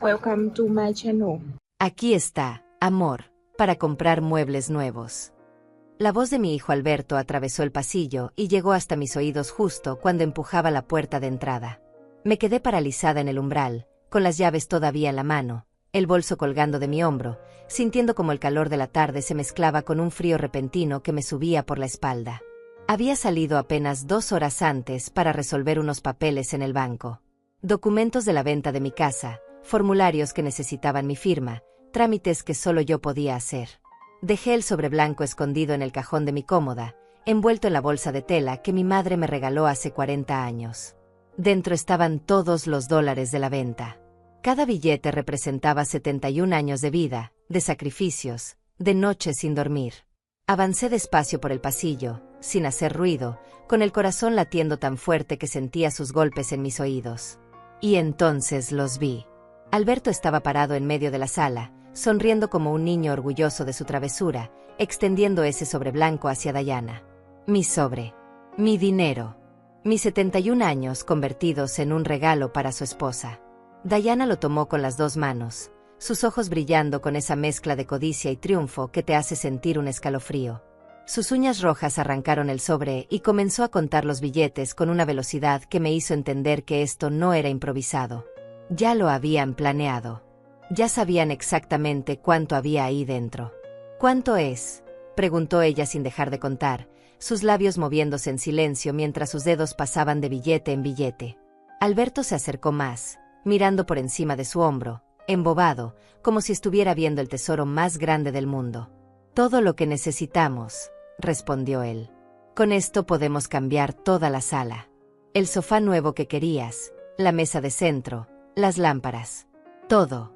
Welcome to my channel. Aquí está, amor, para comprar muebles nuevos. La voz de mi hijo Alberto atravesó el pasillo y llegó hasta mis oídos justo cuando empujaba la puerta de entrada. Me quedé paralizada en el umbral, con las llaves todavía en la mano, el bolso colgando de mi hombro, sintiendo como el calor de la tarde se mezclaba con un frío repentino que me subía por la espalda. Había salido apenas 2 horas antes para resolver unos papeles en el banco. Documentos de la venta de mi casa, formularios que necesitaban mi firma, trámites que solo yo podía hacer. Dejé el sobre blanco escondido en el cajón de mi cómoda, envuelto en la bolsa de tela que mi madre me regaló hace 40 años. Dentro estaban todos los dólares de la venta. Cada billete representaba 71 años de vida, de sacrificios, de noches sin dormir. Avancé despacio por el pasillo, sin hacer ruido, con el corazón latiendo tan fuerte que sentía sus golpes en mis oídos. Y entonces los vi. Alberto estaba parado en medio de la sala, sonriendo como un niño orgulloso de su travesura, extendiendo ese sobre blanco hacia Diana. Mi sobre. Mi dinero. Mis 71 años convertidos en un regalo para su esposa. Diana lo tomó con las 2 manos, sus ojos brillando con esa mezcla de codicia y triunfo que te hace sentir un escalofrío. Sus uñas rojas arrancaron el sobre y comenzó a contar los billetes con una velocidad que me hizo entender que esto no era improvisado. Ya lo habían planeado. Ya sabían exactamente cuánto había ahí dentro. ¿Cuánto es?, preguntó ella sin dejar de contar, sus labios moviéndose en silencio mientras sus dedos pasaban de billete en billete. Alberto se acercó más, mirando por encima de su hombro, embobado, como si estuviera viendo el tesoro más grande del mundo. Todo lo que necesitamos, respondió él. Con esto podemos cambiar toda la sala. El sofá nuevo que querías, la mesa de centro, las lámparas. Todo.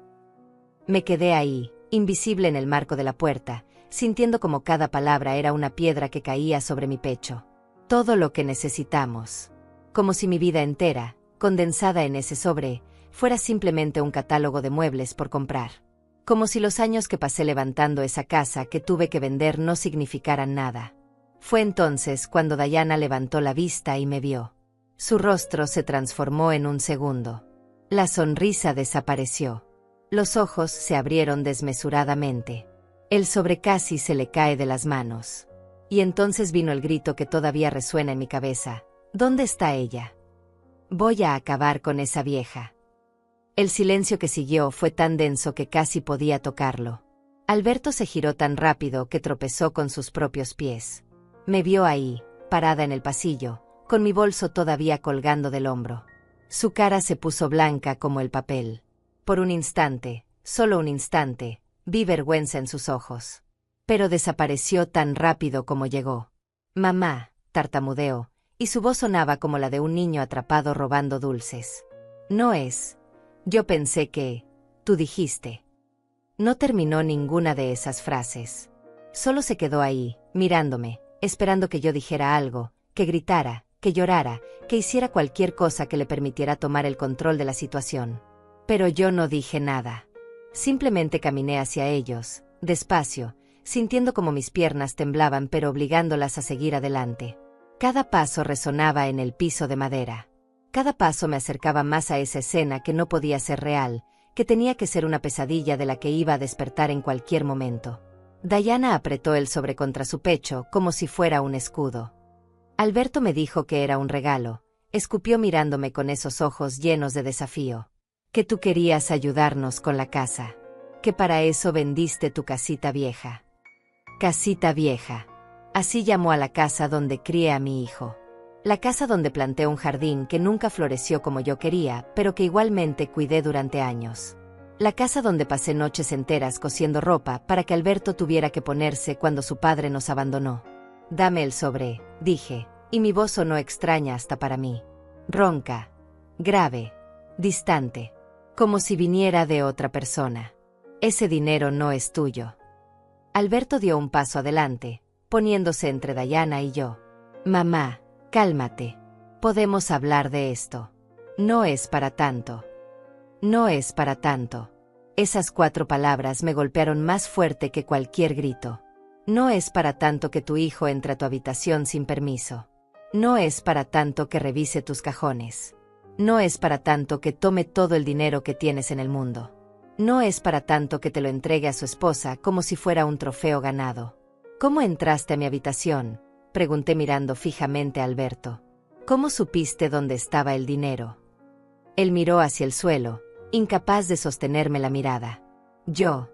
Me quedé ahí, invisible en el marco de la puerta, sintiendo como cada palabra era una piedra que caía sobre mi pecho. Todo lo que necesitamos. Como si mi vida entera, condensada en ese sobre, fuera simplemente un catálogo de muebles por comprar. Como si los años que pasé levantando esa casa que tuve que vender no significaran nada. Fue entonces cuando Diana levantó la vista y me vio. Su rostro se transformó en un segundo. La sonrisa desapareció. Los ojos se abrieron desmesuradamente. El sobre casi se le cae de las manos. Y entonces vino el grito que todavía resuena en mi cabeza. ¿Dónde está ella? Voy a acabar con esa vieja. El silencio que siguió fue tan denso que casi podía tocarlo. Alberto se giró tan rápido que tropezó con sus propios pies. Me vio ahí, parada en el pasillo, con mi bolso todavía colgando del hombro. Su cara se puso blanca como el papel. Por un instante, solo un instante, vi vergüenza en sus ojos. Pero desapareció tan rápido como llegó. Mamá, tartamudeó, y su voz sonaba como la de un niño atrapado robando dulces. No es. Yo pensé que. Tú dijiste. No terminó ninguna de esas frases. Solo se quedó ahí, mirándome, esperando que yo dijera algo, que gritara, que llorara, que hiciera cualquier cosa que le permitiera tomar el control de la situación. Pero yo no dije nada. Simplemente caminé hacia ellos, despacio, sintiendo como mis piernas temblaban pero obligándolas a seguir adelante. Cada paso resonaba en el piso de madera. Cada paso me acercaba más a esa escena que no podía ser real, que tenía que ser una pesadilla de la que iba a despertar en cualquier momento. Diana apretó el sobre contra su pecho como si fuera un escudo. Alberto me dijo que era un regalo, escupió mirándome con esos ojos llenos de desafío. Que tú querías ayudarnos con la casa. Que para eso vendiste tu casita vieja. Casita vieja. Así llamó a la casa donde crié a mi hijo. La casa donde planté un jardín que nunca floreció como yo quería, pero que igualmente cuidé durante años. La casa donde pasé noches enteras cosiendo ropa para que Alberto tuviera que ponerse cuando su padre nos abandonó. Dame el sobre, dije, y mi voz sonó extraña hasta para mí. Ronca. Grave. Distante. Como si viniera de otra persona. Ese dinero no es tuyo. Alberto dio un paso adelante, poniéndose entre Diana y yo. Mamá, cálmate. Podemos hablar de esto. No es para tanto. No es para tanto. Esas 4 palabras me golpearon más fuerte que cualquier grito. No es para tanto que tu hijo entre a tu habitación sin permiso. No es para tanto que revise tus cajones. No es para tanto que tome todo el dinero que tienes en el mundo. No es para tanto que te lo entregue a su esposa como si fuera un trofeo ganado. ¿Cómo entraste a mi habitación?, pregunté mirando fijamente a Alberto. ¿Cómo supiste dónde estaba el dinero? Él miró hacia el suelo, incapaz de sostenerme la mirada. Yo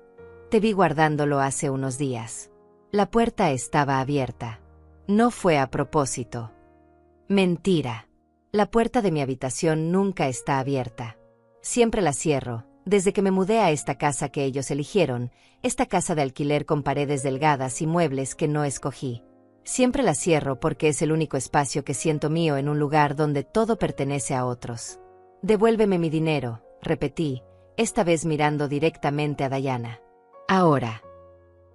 te vi guardándolo hace unos días. La puerta estaba abierta. No fue a propósito. Mentira. La puerta de mi habitación nunca está abierta. Siempre la cierro, desde que me mudé a esta casa que ellos eligieron, esta casa de alquiler con paredes delgadas y muebles que no escogí. Siempre la cierro porque es el único espacio que siento mío en un lugar donde todo pertenece a otros. Devuélveme mi dinero, repetí, esta vez mirando directamente a Diana. Ahora.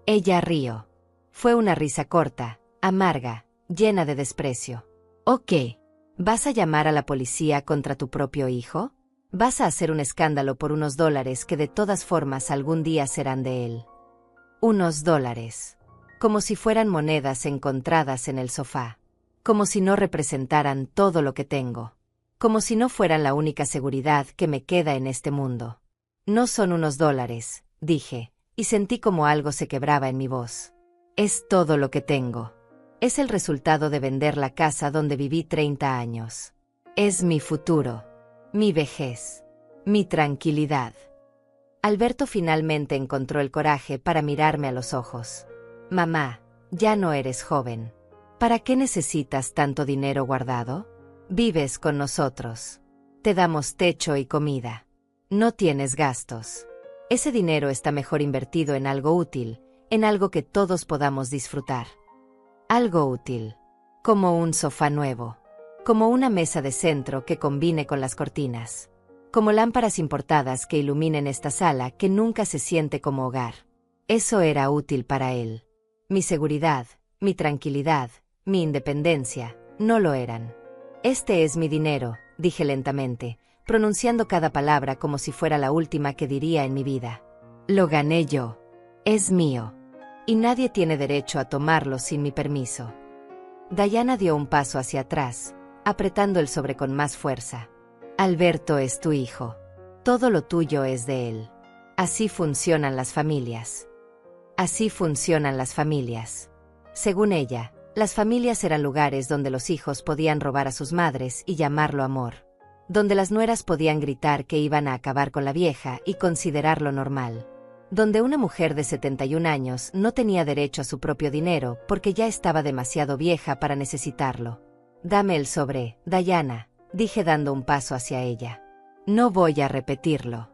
Ella rió. Fue una risa corta, amarga, llena de desprecio. ¿Ok? ¿Vas a llamar a la policía contra tu propio hijo? ¿Vas a hacer un escándalo por unos dólares que de todas formas algún día serán de él? Unos dólares. Como si fueran monedas encontradas en el sofá. Como si no representaran todo lo que tengo. Como si no fueran la única seguridad que me queda en este mundo. No son unos dólares, dije, y sentí como algo se quebraba en mi voz. Es todo lo que tengo. Es el resultado de vender la casa donde viví 30 años. Es mi futuro, mi vejez, mi tranquilidad. Alberto finalmente encontró el coraje para mirarme a los ojos. Mamá, ya no eres joven. ¿Para qué necesitas tanto dinero guardado? Vives con nosotros. Te damos techo y comida. No tienes gastos. Ese dinero está mejor invertido en algo útil, en algo que todos podamos disfrutar. Algo útil. Como un sofá nuevo. Como una mesa de centro que combine con las cortinas. Como lámparas importadas que iluminen esta sala que nunca se siente como hogar. Eso era útil para él. Mi seguridad, mi tranquilidad, mi independencia, no lo eran. Este es mi dinero, dije lentamente, pronunciando cada palabra como si fuera la última que diría en mi vida. Lo gané yo. Es mío. Y nadie tiene derecho a tomarlo sin mi permiso. Diana dio un paso hacia atrás, apretando el sobre con más fuerza. Alberto es tu hijo. Todo lo tuyo es de él. Así funcionan las familias. Así funcionan las familias. Según ella, las familias eran lugares donde los hijos podían robar a sus madres y llamarlo amor. Donde las nueras podían gritar que iban a acabar con la vieja y considerarlo normal. Donde una mujer de 71 años no tenía derecho a su propio dinero porque ya estaba demasiado vieja para necesitarlo. Dame el sobre, Diana, dije dando un paso hacia ella. No voy a repetirlo.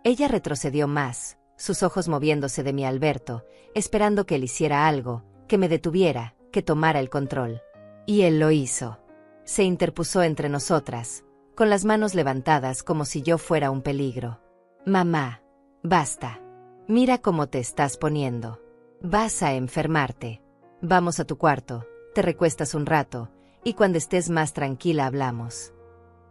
Ella retrocedió más, sus ojos moviéndose de mí a Alberto, esperando que él hiciera algo, que me detuviera, que tomara el control. Y él lo hizo. Se interpuso entre nosotras, con las manos levantadas como si yo fuera un peligro. Mamá, basta. Mira cómo te estás poniendo. Vas a enfermarte. Vamos a tu cuarto, te recuestas un rato, y cuando estés más tranquila hablamos.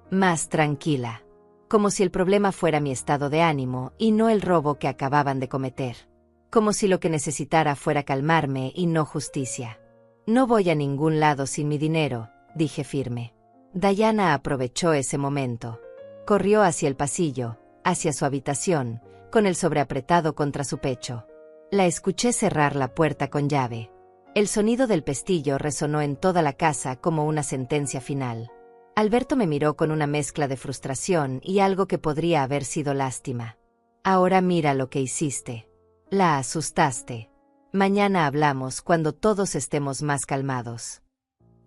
Más tranquila. Como si el problema fuera mi estado de ánimo y no el robo que acababan de cometer. Como si lo que necesitara fuera calmarme y no justicia. No voy a ningún lado sin mi dinero, dije firme. Diana aprovechó ese momento. Corrió hacia el pasillo, hacia su habitación, con el sobre apretado contra su pecho. La escuché cerrar la puerta con llave. El sonido del pestillo resonó en toda la casa como una sentencia final. Alberto me miró con una mezcla de frustración y algo que podría haber sido lástima. Ahora mira lo que hiciste. La asustaste. Mañana hablamos cuando todos estemos más calmados.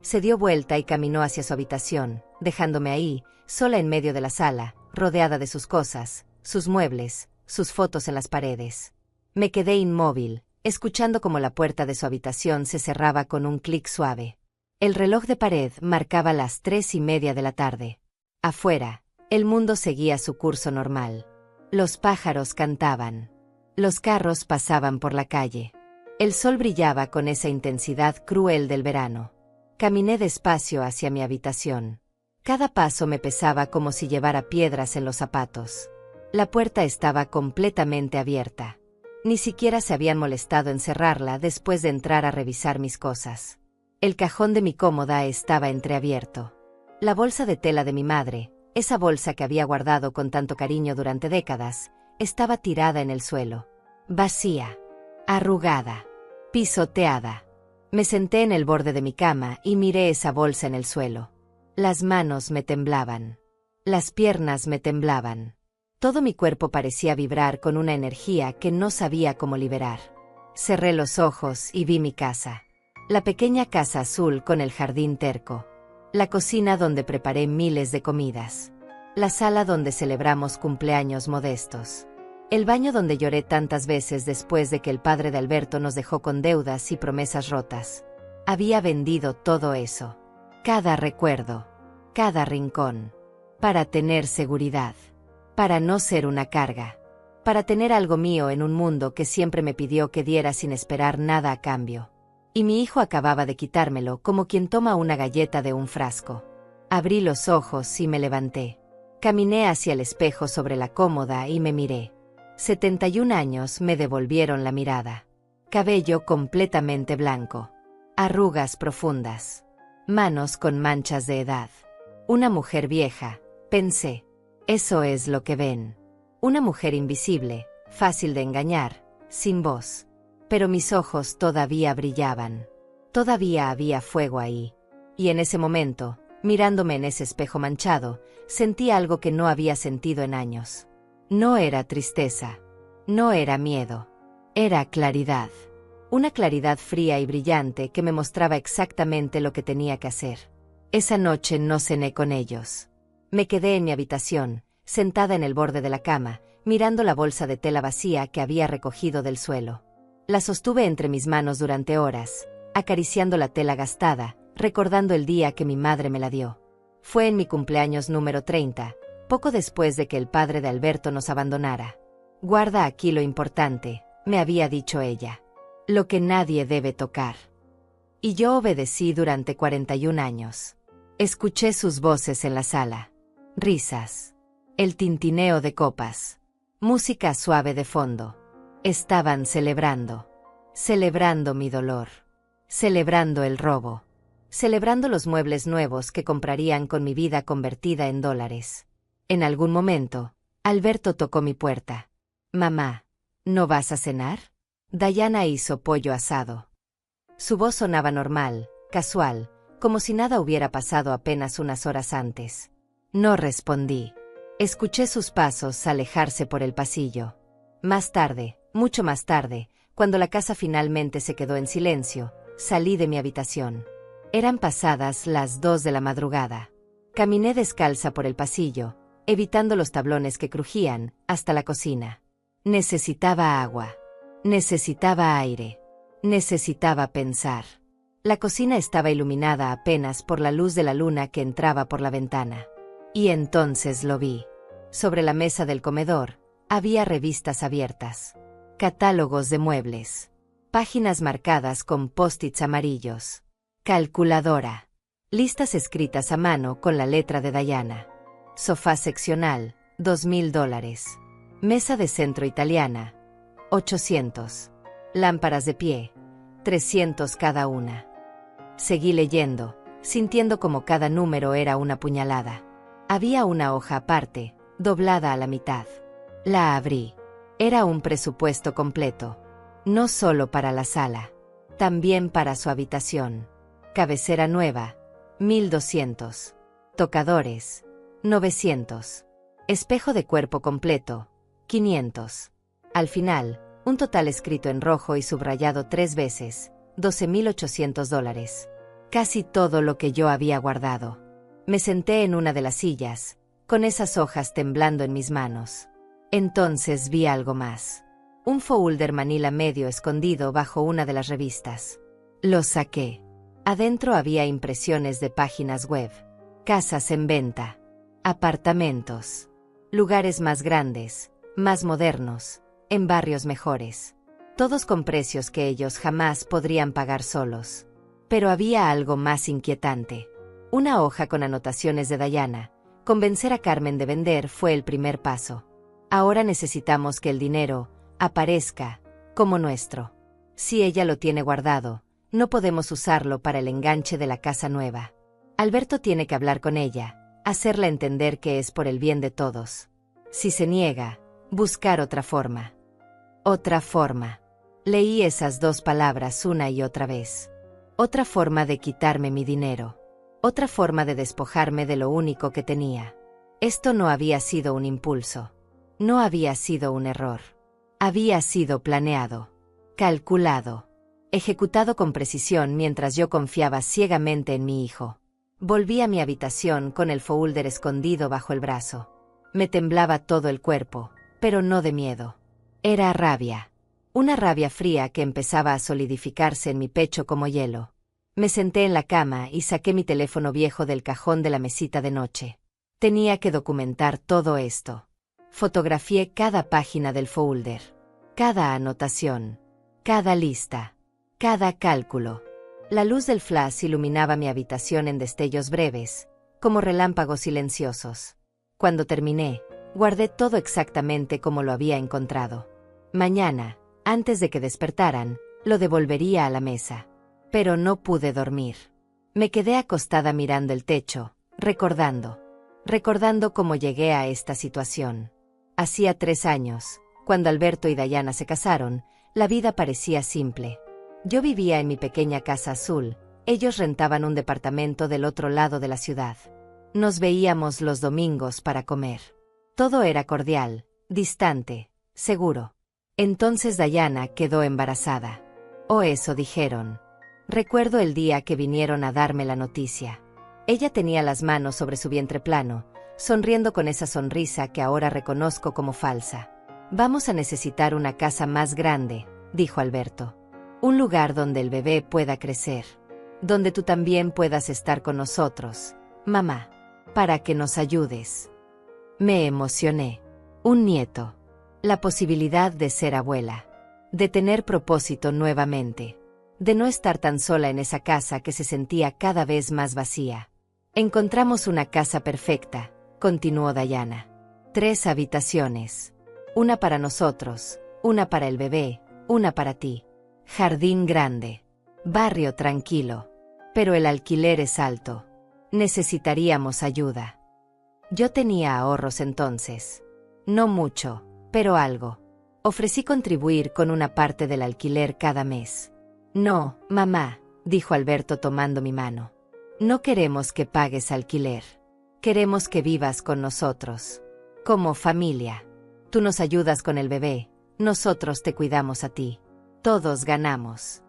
Se dio vuelta y caminó hacia su habitación, dejándome ahí, sola en medio de la sala, rodeada de sus cosas, sus muebles, sus fotos en las paredes. Me quedé inmóvil, escuchando cómo la puerta de su habitación se cerraba con un clic suave. El reloj de pared marcaba las 3:30 de la tarde. Afuera, el mundo seguía su curso normal. Los pájaros cantaban. Los carros pasaban por la calle. El sol brillaba con esa intensidad cruel del verano. Caminé despacio hacia mi habitación. Cada paso me pesaba como si llevara piedras en los zapatos. La puerta estaba completamente abierta. Ni siquiera se habían molestado en cerrarla después de entrar a revisar mis cosas. El cajón de mi cómoda estaba entreabierto. La bolsa de tela de mi madre, esa bolsa que había guardado con tanto cariño durante décadas, estaba tirada en el suelo. Vacía. Arrugada. Pisoteada. Me senté en el borde de mi cama y miré esa bolsa en el suelo. Las manos me temblaban. Las piernas me temblaban. Todo mi cuerpo parecía vibrar con una energía que no sabía cómo liberar. Cerré los ojos y vi mi casa. La pequeña casa azul con el jardín terco. La cocina donde preparé miles de comidas. La sala donde celebramos cumpleaños modestos. El baño donde lloré tantas veces después de que el padre de Alberto nos dejó con deudas y promesas rotas. Había vendido todo eso. Cada recuerdo. Cada rincón. Para tener seguridad. Para no ser una carga. Para tener algo mío en un mundo que siempre me pidió que diera sin esperar nada a cambio. Y mi hijo acababa de quitármelo como quien toma una galleta de un frasco. Abrí los ojos y me levanté. Caminé hacia el espejo sobre la cómoda y me miré. 71 años me devolvieron la mirada. Cabello completamente blanco. Arrugas profundas. Manos con manchas de edad. Una mujer vieja, pensé. Eso es lo que ven. Una mujer invisible, fácil de engañar, sin voz. Pero mis ojos todavía brillaban. Todavía había fuego ahí. Y en ese momento, mirándome en ese espejo manchado, sentí algo que no había sentido en años. No era tristeza. No era miedo. Era claridad. Una claridad fría y brillante que me mostraba exactamente lo que tenía que hacer. Esa noche no cené con ellos. Me quedé en mi habitación, sentada en el borde de la cama, mirando la bolsa de tela vacía que había recogido del suelo. La sostuve entre mis manos durante horas, acariciando la tela gastada, recordando el día que mi madre me la dio. Fue en mi cumpleaños número 30, poco después de que el padre de Alberto nos abandonara. Guarda aquí lo importante, me había dicho ella. Lo que nadie debe tocar. Y yo obedecí durante 41 años. Escuché sus voces en la sala. Risas. El tintineo de copas. Música suave de fondo. Estaban celebrando. Celebrando mi dolor. Celebrando el robo. Celebrando los muebles nuevos que comprarían con mi vida convertida en dólares. En algún momento, Alberto tocó mi puerta. Mamá, ¿no vas a cenar? Dayana hizo pollo asado. Su voz sonaba normal, casual, como si nada hubiera pasado apenas unas horas antes. No respondí. Escuché sus pasos alejarse por el pasillo. Más tarde, mucho más tarde, cuando la casa finalmente se quedó en silencio, salí de mi habitación. Eran pasadas las 2 de la madrugada. Caminé descalza por el pasillo, evitando los tablones que crujían, hasta la cocina. Necesitaba agua. Necesitaba aire. Necesitaba pensar. La cocina estaba iluminada apenas por la luz de la luna que entraba por la ventana. Y entonces lo vi. Sobre la mesa del comedor, había revistas abiertas. Catálogos de muebles. Páginas marcadas con post-its amarillos. Calculadora. Listas escritas a mano con la letra de Dayana. Sofá seccional, $2,000. Mesa de centro italiana, 800. Lámparas de pie, 300 cada una. Seguí leyendo, sintiendo como cada número era una puñalada. Había una hoja aparte, doblada a la mitad. La abrí. Era un presupuesto completo. No solo para la sala. También para su habitación. Cabecera nueva, 1,200. Tocadores, 900. Espejo de cuerpo completo, 500. Al final, un total escrito en rojo y subrayado 3 veces, $12,800. Casi todo lo que yo había guardado. Me senté en una de las sillas, con esas hojas temblando en mis manos. Entonces vi algo más. Un folder manila medio escondido bajo una de las revistas. Lo saqué. Adentro había impresiones de páginas web. Casas en venta. Apartamentos. Lugares más grandes, más modernos, en barrios mejores. Todos con precios que ellos jamás podrían pagar solos. Pero había algo más inquietante. Una hoja con anotaciones de Dayana. Convencer a Carmen de vender fue el primer paso. Ahora necesitamos que el dinero aparezca como nuestro. Si ella lo tiene guardado, no podemos usarlo para el enganche de la casa nueva. Alberto tiene que hablar con ella, hacerla entender que es por el bien de todos. Si se niega, Buscar otra forma. Otra forma. Leí esas dos palabras una y otra vez. Otra forma de quitarme mi dinero. Otra forma de despojarme de lo único que tenía. Esto no había sido un impulso. No había sido un error. Había sido planeado. Calculado. Ejecutado con precisión mientras yo confiaba ciegamente en mi hijo. Volví a mi habitación con el folder escondido bajo el brazo. Me temblaba todo el cuerpo, pero no de miedo. Era rabia. Una rabia fría que empezaba a solidificarse en mi pecho como hielo. Me senté en la cama y saqué mi teléfono viejo del cajón de la mesita de noche. Tenía que documentar todo esto. Fotografié cada página del folder, cada anotación, cada lista, cada cálculo. La luz del flash iluminaba mi habitación en destellos breves, como relámpagos silenciosos. Cuando terminé, guardé todo exactamente como lo había encontrado. Mañana, antes de que despertaran, lo devolvería a la mesa. Pero no pude dormir. Me quedé acostada mirando el techo, recordando cómo llegué a esta situación. Hacía 3 años, cuando Alberto y Dayana se casaron, la vida parecía simple. Yo vivía en mi pequeña casa azul, ellos rentaban un departamento del otro lado de la ciudad. Nos veíamos los domingos para comer. Todo era cordial, distante, seguro. Entonces Dayana quedó embarazada. O eso dijeron. Recuerdo el día que vinieron a darme la noticia. Ella tenía las manos sobre su vientre plano, sonriendo con esa sonrisa que ahora reconozco como falsa. Vamos a necesitar una casa más grande, dijo Alberto. Un lugar donde el bebé pueda crecer. Donde tú también puedas estar con nosotros, mamá. Para que nos ayudes. Me emocioné. Un nieto. La posibilidad de ser abuela. De tener propósito nuevamente. De no estar tan sola en esa casa que se sentía cada vez más vacía. Encontramos una casa perfecta, continuó Dayana. 3 habitaciones. Una para nosotros, una para el bebé, una para ti. Jardín grande. Barrio tranquilo. Pero el alquiler es alto. Necesitaríamos ayuda. Yo tenía ahorros entonces. No mucho, pero algo. Ofrecí contribuir con una parte del alquiler cada mes. No, mamá, dijo Alberto tomando mi mano. No queremos que pagues alquiler. Queremos que vivas con nosotros. Como familia. Tú nos ayudas con el bebé, nosotros te cuidamos a ti. Todos ganamos.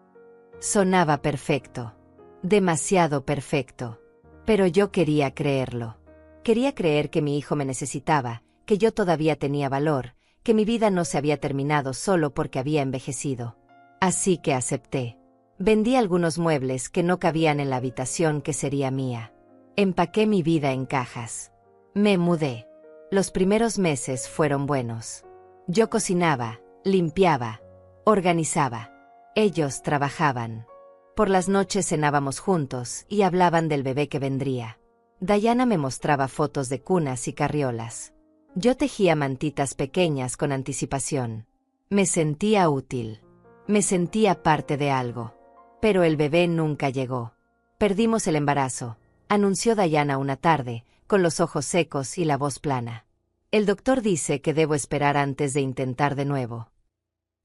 Sonaba perfecto. Demasiado perfecto. Pero yo quería creerlo. Quería creer que mi hijo me necesitaba, que yo todavía tenía valor, que mi vida no se había terminado solo porque había envejecido. Así que acepté. Vendí algunos muebles que no cabían en la habitación que sería mía. Empaqué mi vida en cajas. Me mudé. Los primeros meses fueron buenos. Yo cocinaba, limpiaba, organizaba. Ellos trabajaban. Por las noches cenábamos juntos y hablaban del bebé que vendría. Dayana me mostraba fotos de cunas y carriolas. Yo tejía mantitas pequeñas con anticipación. Me sentía útil. Me sentía parte de algo. Pero el bebé nunca llegó. Perdimos el embarazo, anunció Dayana una tarde, con los ojos secos y la voz plana. El doctor dice que debo esperar antes de intentar de nuevo.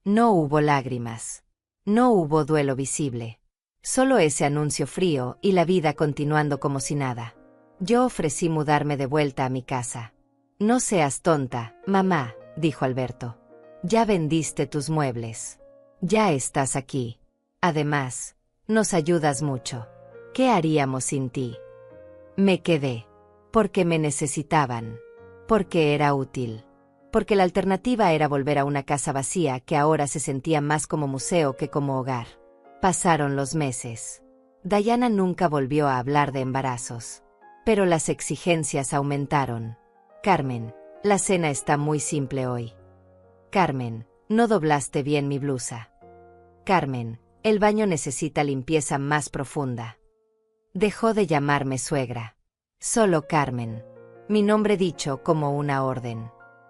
No hubo lágrimas. No hubo duelo visible. Solo ese anuncio frío y la vida continuando como si nada. Yo ofrecí mudarme de vuelta a mi casa. No seas tonta, mamá, dijo Alberto. Ya vendiste tus muebles. Ya estás aquí. Además, nos ayudas mucho. ¿Qué haríamos sin ti? Me quedé. Porque me necesitaban. Porque era útil. Porque la alternativa era volver a una casa vacía que ahora se sentía más como museo que como hogar. Pasaron los meses. Dayana nunca volvió a hablar de embarazos. Pero las exigencias aumentaron. Carmen, la cena está muy simple hoy. Carmen, no doblaste bien mi blusa. Carmen, el baño necesita limpieza más profunda. Dejó de llamarme suegra. Solo Carmen. Mi nombre dicho como una orden.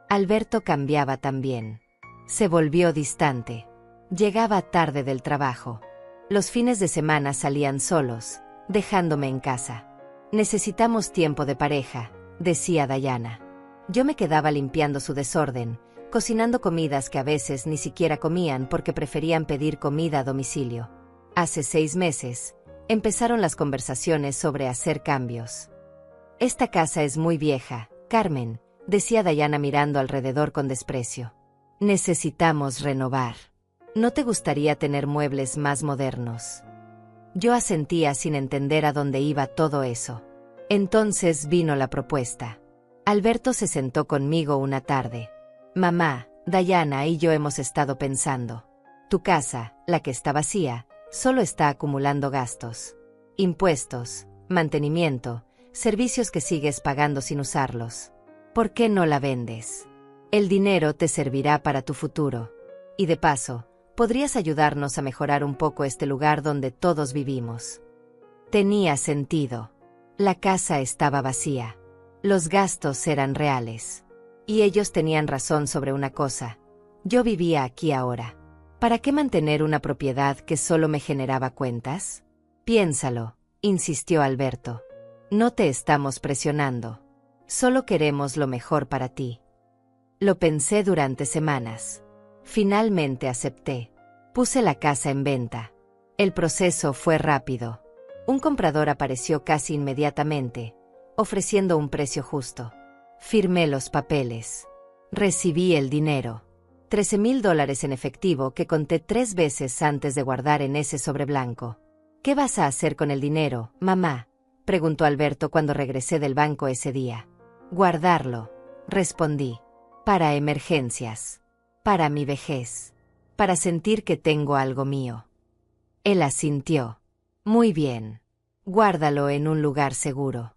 Alberto cambiaba también. Se volvió distante. Llegaba tarde del trabajo. Los fines de semana salían solos, dejándome en casa. Necesitamos tiempo de pareja, decía Dayana. Yo me quedaba limpiando su desorden, cocinando comidas que a veces ni siquiera comían porque preferían pedir comida a domicilio. Hace 6 meses, empezaron las conversaciones sobre hacer cambios. Esta casa es muy vieja, Carmen, decía Diana mirando alrededor con desprecio. Necesitamos renovar. ¿No te gustaría tener muebles más modernos? Yo asentía sin entender a dónde iba todo eso. Entonces vino la propuesta. Alberto se sentó conmigo una tarde. Mamá, Diana y yo hemos estado pensando. Tu casa, la que está vacía, solo está acumulando gastos. Impuestos, mantenimiento, servicios que sigues pagando sin usarlos. ¿Por qué no la vendes? El dinero te servirá para tu futuro. Y de paso, podrías ayudarnos a mejorar un poco este lugar donde todos vivimos. Tenía sentido. La casa estaba vacía. Los gastos eran reales. Y ellos tenían razón sobre una cosa. Yo vivía aquí ahora. ¿Para qué mantener una propiedad que solo me generaba cuentas? Piénsalo, insistió Alberto. No te estamos presionando. Solo queremos lo mejor para ti. Lo pensé durante semanas. Finalmente acepté. Puse la casa en venta. El proceso fue rápido. Un comprador apareció casi inmediatamente, ofreciendo un precio justo. Firmé los papeles. Recibí el dinero. $13,000 en efectivo que conté 3 veces antes de guardar en ese sobre blanco. ¿Qué vas a hacer con el dinero, mamá?, preguntó Alberto cuando regresé del banco ese día. Guardarlo, respondí. Para emergencias. Para mi vejez. Para sentir que tengo algo mío. Él asintió. Muy bien. Guárdalo en un lugar seguro.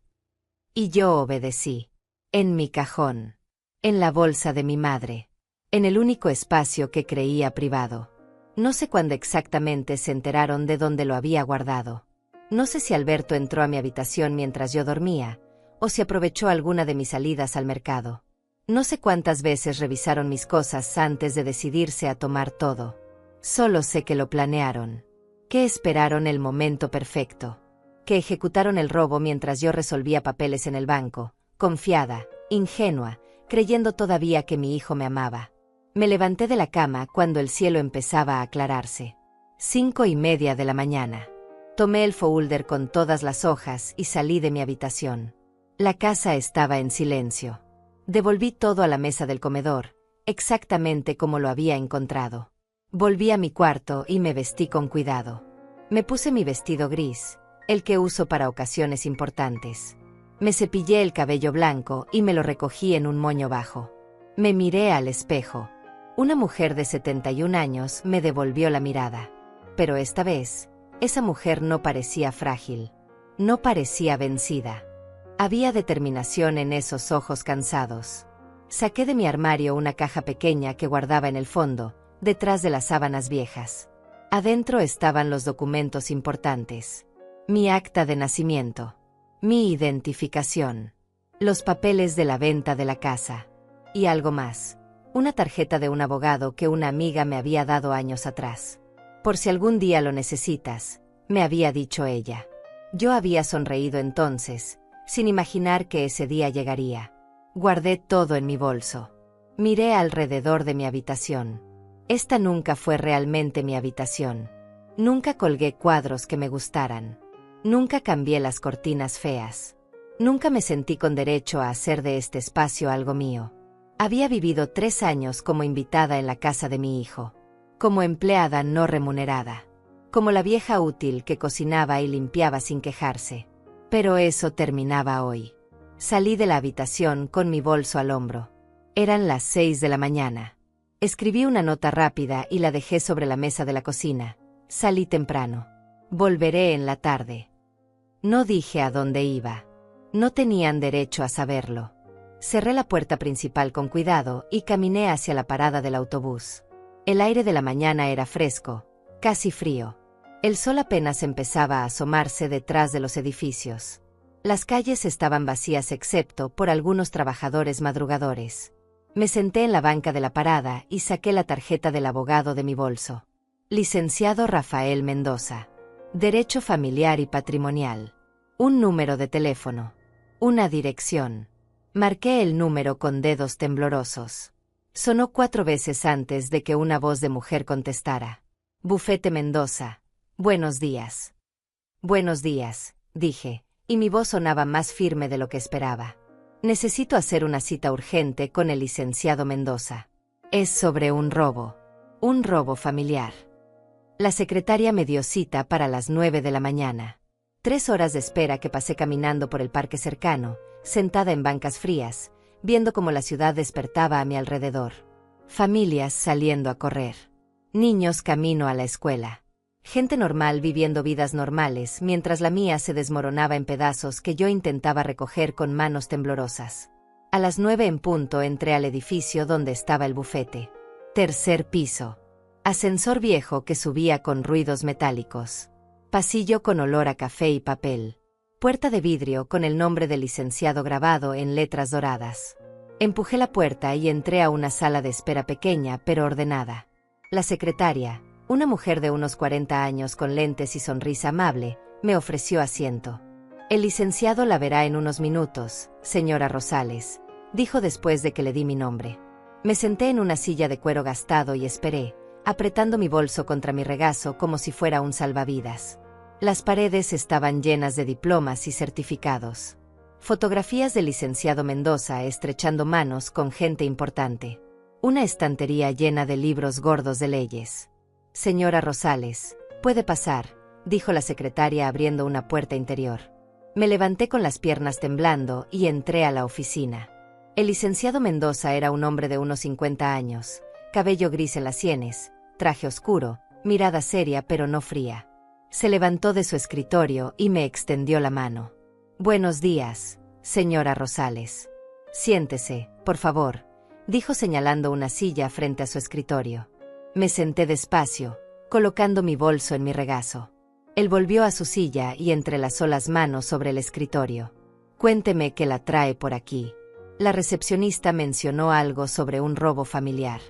Y yo obedecí. En mi cajón. En la bolsa de mi madre. En el único espacio que creía privado. No sé cuándo exactamente se enteraron de dónde lo había guardado. No sé si Alberto entró a mi habitación mientras yo dormía, o si aprovechó alguna de mis salidas al mercado. No sé cuántas veces revisaron mis cosas antes de decidirse a tomar todo. Solo sé que lo planearon. Que esperaron el momento perfecto. Que ejecutaron el robo mientras yo resolvía papeles en el banco, confiada, ingenua, creyendo todavía que mi hijo me amaba. Me levanté de la cama cuando el cielo empezaba a aclararse. 5:30 de la mañana. Tomé el folder con todas las hojas y salí de mi habitación. La casa estaba en silencio. Devolví todo a la mesa del comedor, exactamente como lo había encontrado. Volví a mi cuarto y me vestí con cuidado. Me puse mi vestido gris, el que uso para ocasiones importantes. Me cepillé el cabello blanco y me lo recogí en un moño bajo. Me miré al espejo. Una mujer de 71 años me devolvió la mirada. Pero esta vez, esa mujer no parecía frágil. No parecía vencida. Había determinación en esos ojos cansados. Saqué de mi armario una caja pequeña que guardaba en el fondo, detrás de las sábanas viejas. Adentro estaban los documentos importantes. Mi acta de nacimiento. Mi identificación. Los papeles de la venta de la casa. Y algo más. Una tarjeta de un abogado que una amiga me había dado años atrás. Por si algún día lo necesitas, me había dicho ella. Yo había sonreído entonces, sin imaginar que ese día llegaría. Guardé todo en mi bolso. Miré alrededor de mi habitación. Esta nunca fue realmente mi habitación. Nunca colgué cuadros que me gustaran. Nunca cambié las cortinas feas. Nunca me sentí con derecho a hacer de este espacio algo mío. Había vivido 3 años como invitada en la casa de mi hijo. Como empleada no remunerada. Como la vieja útil que cocinaba y limpiaba sin quejarse. Pero eso terminaba hoy. Salí de la habitación con mi bolso al hombro. Eran las 6 de la mañana. Escribí una nota rápida y la dejé sobre la mesa de la cocina. Salí temprano. Volveré en la tarde. No dije a dónde iba. No tenían derecho a saberlo. Cerré la puerta principal con cuidado y caminé hacia la parada del autobús. El aire de la mañana era fresco, casi frío. El sol apenas empezaba a asomarse detrás de los edificios. Las calles estaban vacías excepto por algunos trabajadores madrugadores. Me senté en la banca de la parada y saqué la tarjeta del abogado de mi bolso. Licenciado Rafael Mendoza. Derecho familiar y patrimonial. Un número de teléfono. Una dirección. Marqué el número con dedos temblorosos. Sonó 4 veces antes de que una voz de mujer contestara. Bufete Mendoza. Buenos días. Buenos días, dije, y mi voz sonaba más firme de lo que esperaba. Necesito hacer una cita urgente con el licenciado Mendoza. Es sobre un robo familiar. La secretaria me dio cita para las 9 de la mañana. 3 horas de espera que pasé caminando por el parque cercano, sentada en bancas frías, viendo cómo la ciudad despertaba a mi alrededor. Familias saliendo a correr. Niños camino a la escuela. Gente normal viviendo vidas normales mientras la mía se desmoronaba en pedazos que yo intentaba recoger con manos temblorosas. A las 9 en punto entré al edificio donde estaba el bufete. 3er piso. Ascensor viejo que subía con ruidos metálicos. Pasillo con olor a café y papel. Puerta de vidrio con el nombre del licenciado grabado en letras doradas. Empujé la puerta y entré a una sala de espera pequeña pero ordenada. La secretaria, una mujer de unos 40 años con lentes y sonrisa amable, me ofreció asiento. El licenciado la verá en unos minutos, señora Rosales, dijo después de que le di mi nombre. Me senté en una silla de cuero gastado y esperé, apretando mi bolso contra mi regazo como si fuera un salvavidas. Las paredes estaban llenas de diplomas y certificados. Fotografías del licenciado Mendoza estrechando manos con gente importante. Una estantería llena de libros gordos de leyes. Señora Rosales, puede pasar, dijo la secretaria abriendo una puerta interior. Me levanté con las piernas temblando y entré a la oficina. El licenciado Mendoza era un hombre de unos 50 años, cabello gris en las sienes, traje oscuro, mirada seria pero no fría. Se levantó de su escritorio y me extendió la mano. Buenos días, señora Rosales. Siéntese, por favor, dijo señalando una silla frente a su escritorio. Me senté despacio, colocando mi bolso en mi regazo. Él volvió a su silla y entrelazó las manos sobre el escritorio. Cuénteme qué la trae por aquí. La recepcionista mencionó algo sobre un robo familiar.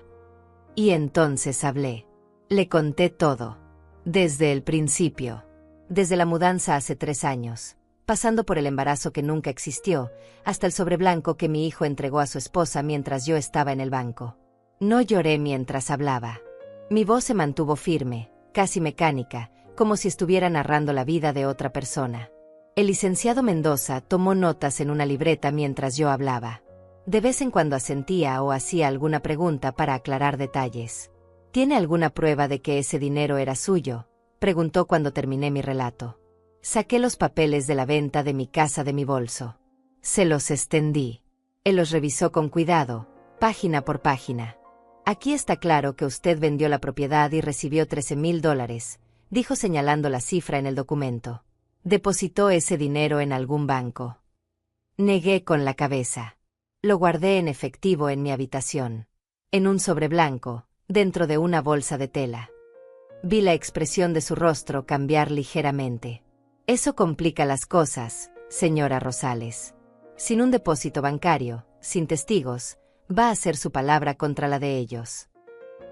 Y entonces hablé. Le conté todo. Desde el principio. Desde la mudanza hace 3 años. Pasando por el embarazo que nunca existió, hasta el sobre blanco que mi hijo entregó a su esposa mientras yo estaba en el banco. No lloré mientras hablaba. Mi voz se mantuvo firme, casi mecánica, como si estuviera narrando la vida de otra persona. El licenciado Mendoza tomó notas en una libreta mientras yo hablaba. De vez en cuando asentía o hacía alguna pregunta para aclarar detalles. ¿Tiene alguna prueba de que ese dinero era suyo?, preguntó cuando terminé mi relato. Saqué los papeles de la venta de mi casa de mi bolso. Se los extendí. Él los revisó con cuidado, página por página. Aquí está claro que usted vendió la propiedad y recibió $13,000, dijo señalando la cifra en el documento. ¿Depositó ese dinero en algún banco? Negué con la cabeza. Lo guardé en efectivo en mi habitación. En un sobre blanco, dentro de una bolsa de tela. Vi la expresión de su rostro cambiar ligeramente. Eso complica las cosas, señora Rosales. Sin un depósito bancario, sin testigos, va a ser su palabra contra la de ellos.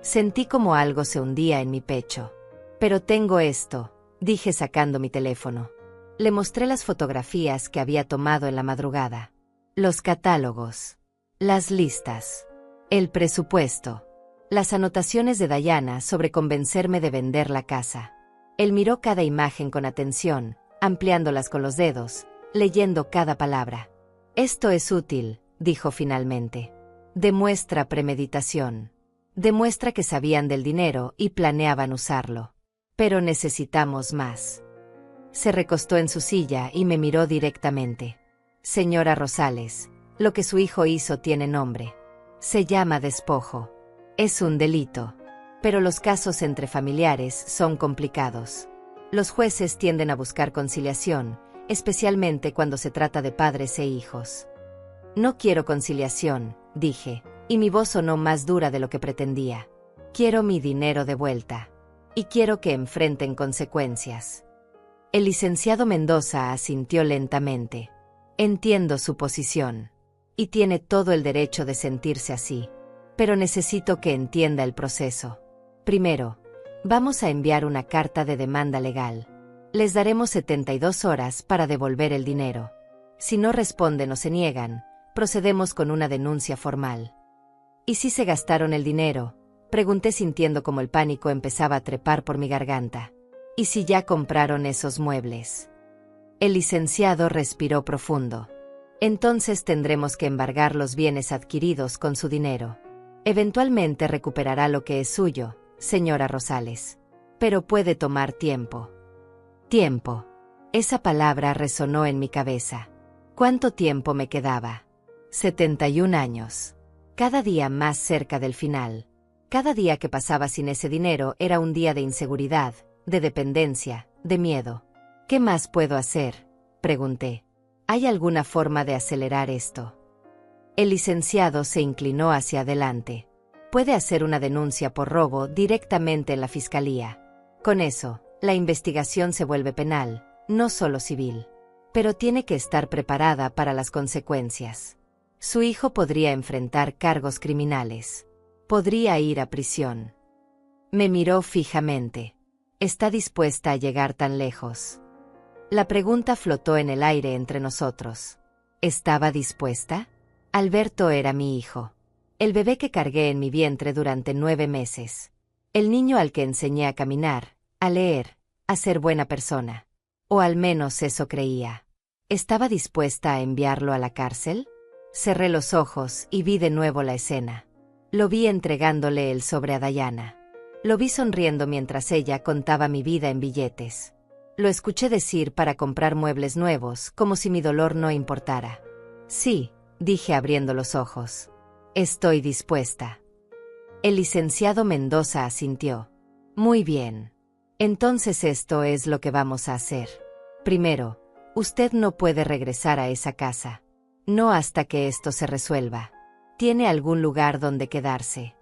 Sentí como algo se hundía en mi pecho. Pero tengo esto, dije sacando mi teléfono. Le mostré las fotografías que había tomado en la madrugada. Los catálogos. Las listas. El presupuesto. Las anotaciones de Dayana sobre convencerme de vender la casa. Él miró cada imagen con atención, ampliándolas con los dedos, leyendo cada palabra. Esto es útil, dijo finalmente. Demuestra premeditación. Demuestra que sabían del dinero y planeaban usarlo. Pero necesitamos más. Se recostó en su silla y me miró directamente. Señora Rosales, lo que su hijo hizo tiene nombre. Se llama despojo. Es un delito. Pero los casos entre familiares son complicados. Los jueces tienden a buscar conciliación, especialmente cuando se trata de padres e hijos. No quiero conciliación, dije, y mi voz sonó más dura de lo que pretendía. Quiero mi dinero de vuelta. Y quiero que enfrenten consecuencias. El licenciado Mendoza asintió lentamente. Entiendo su posición. Y tiene todo el derecho de sentirse así. Pero necesito que entienda el proceso. Primero, vamos a enviar una carta de demanda legal. Les daremos 72 horas para devolver el dinero. Si no responden o se niegan, procedemos con una denuncia formal. ¿Y si se gastaron el dinero? Pregunté sintiendo como el pánico empezaba a trepar por mi garganta. ¿Y si ya compraron esos muebles? El licenciado respiró profundo. Entonces tendremos que embargar los bienes adquiridos con su dinero. Eventualmente recuperará lo que es suyo, señora Rosales. Pero puede tomar tiempo. Tiempo. Esa palabra resonó en mi cabeza. ¿Cuánto tiempo me quedaba? 71 años. Cada día más cerca del final. Cada día que pasaba sin ese dinero era un día de inseguridad, de dependencia, de miedo. ¿Qué más puedo hacer?, pregunté. ¿Hay alguna forma de acelerar esto? El licenciado se inclinó hacia adelante. Puede hacer una denuncia por robo directamente en la fiscalía. Con eso, la investigación se vuelve penal, no solo civil. Pero tiene que estar preparada para las consecuencias. Su hijo podría enfrentar cargos criminales. Podría ir a prisión. Me miró fijamente. ¿Está dispuesta a llegar tan lejos? La pregunta flotó en el aire entre nosotros. ¿Estaba dispuesta? Alberto era mi hijo. El bebé que cargué en mi vientre durante 9 meses. El niño al que enseñé a caminar, a leer, a ser buena persona. O al menos eso creía. ¿Estaba dispuesta a enviarlo a la cárcel? Cerré los ojos y vi de nuevo la escena. Lo vi entregándole el sobre a Dayana. Lo vi sonriendo mientras ella contaba mi vida en billetes. Lo escuché decir para comprar muebles nuevos, como si mi dolor no importara. Sí, dije abriendo los ojos. Estoy dispuesta. El licenciado Mendoza asintió. Muy bien. Entonces esto es lo que vamos a hacer. Primero, usted no puede regresar a esa casa. No hasta que esto se resuelva. ¿Tiene algún lugar donde quedarse?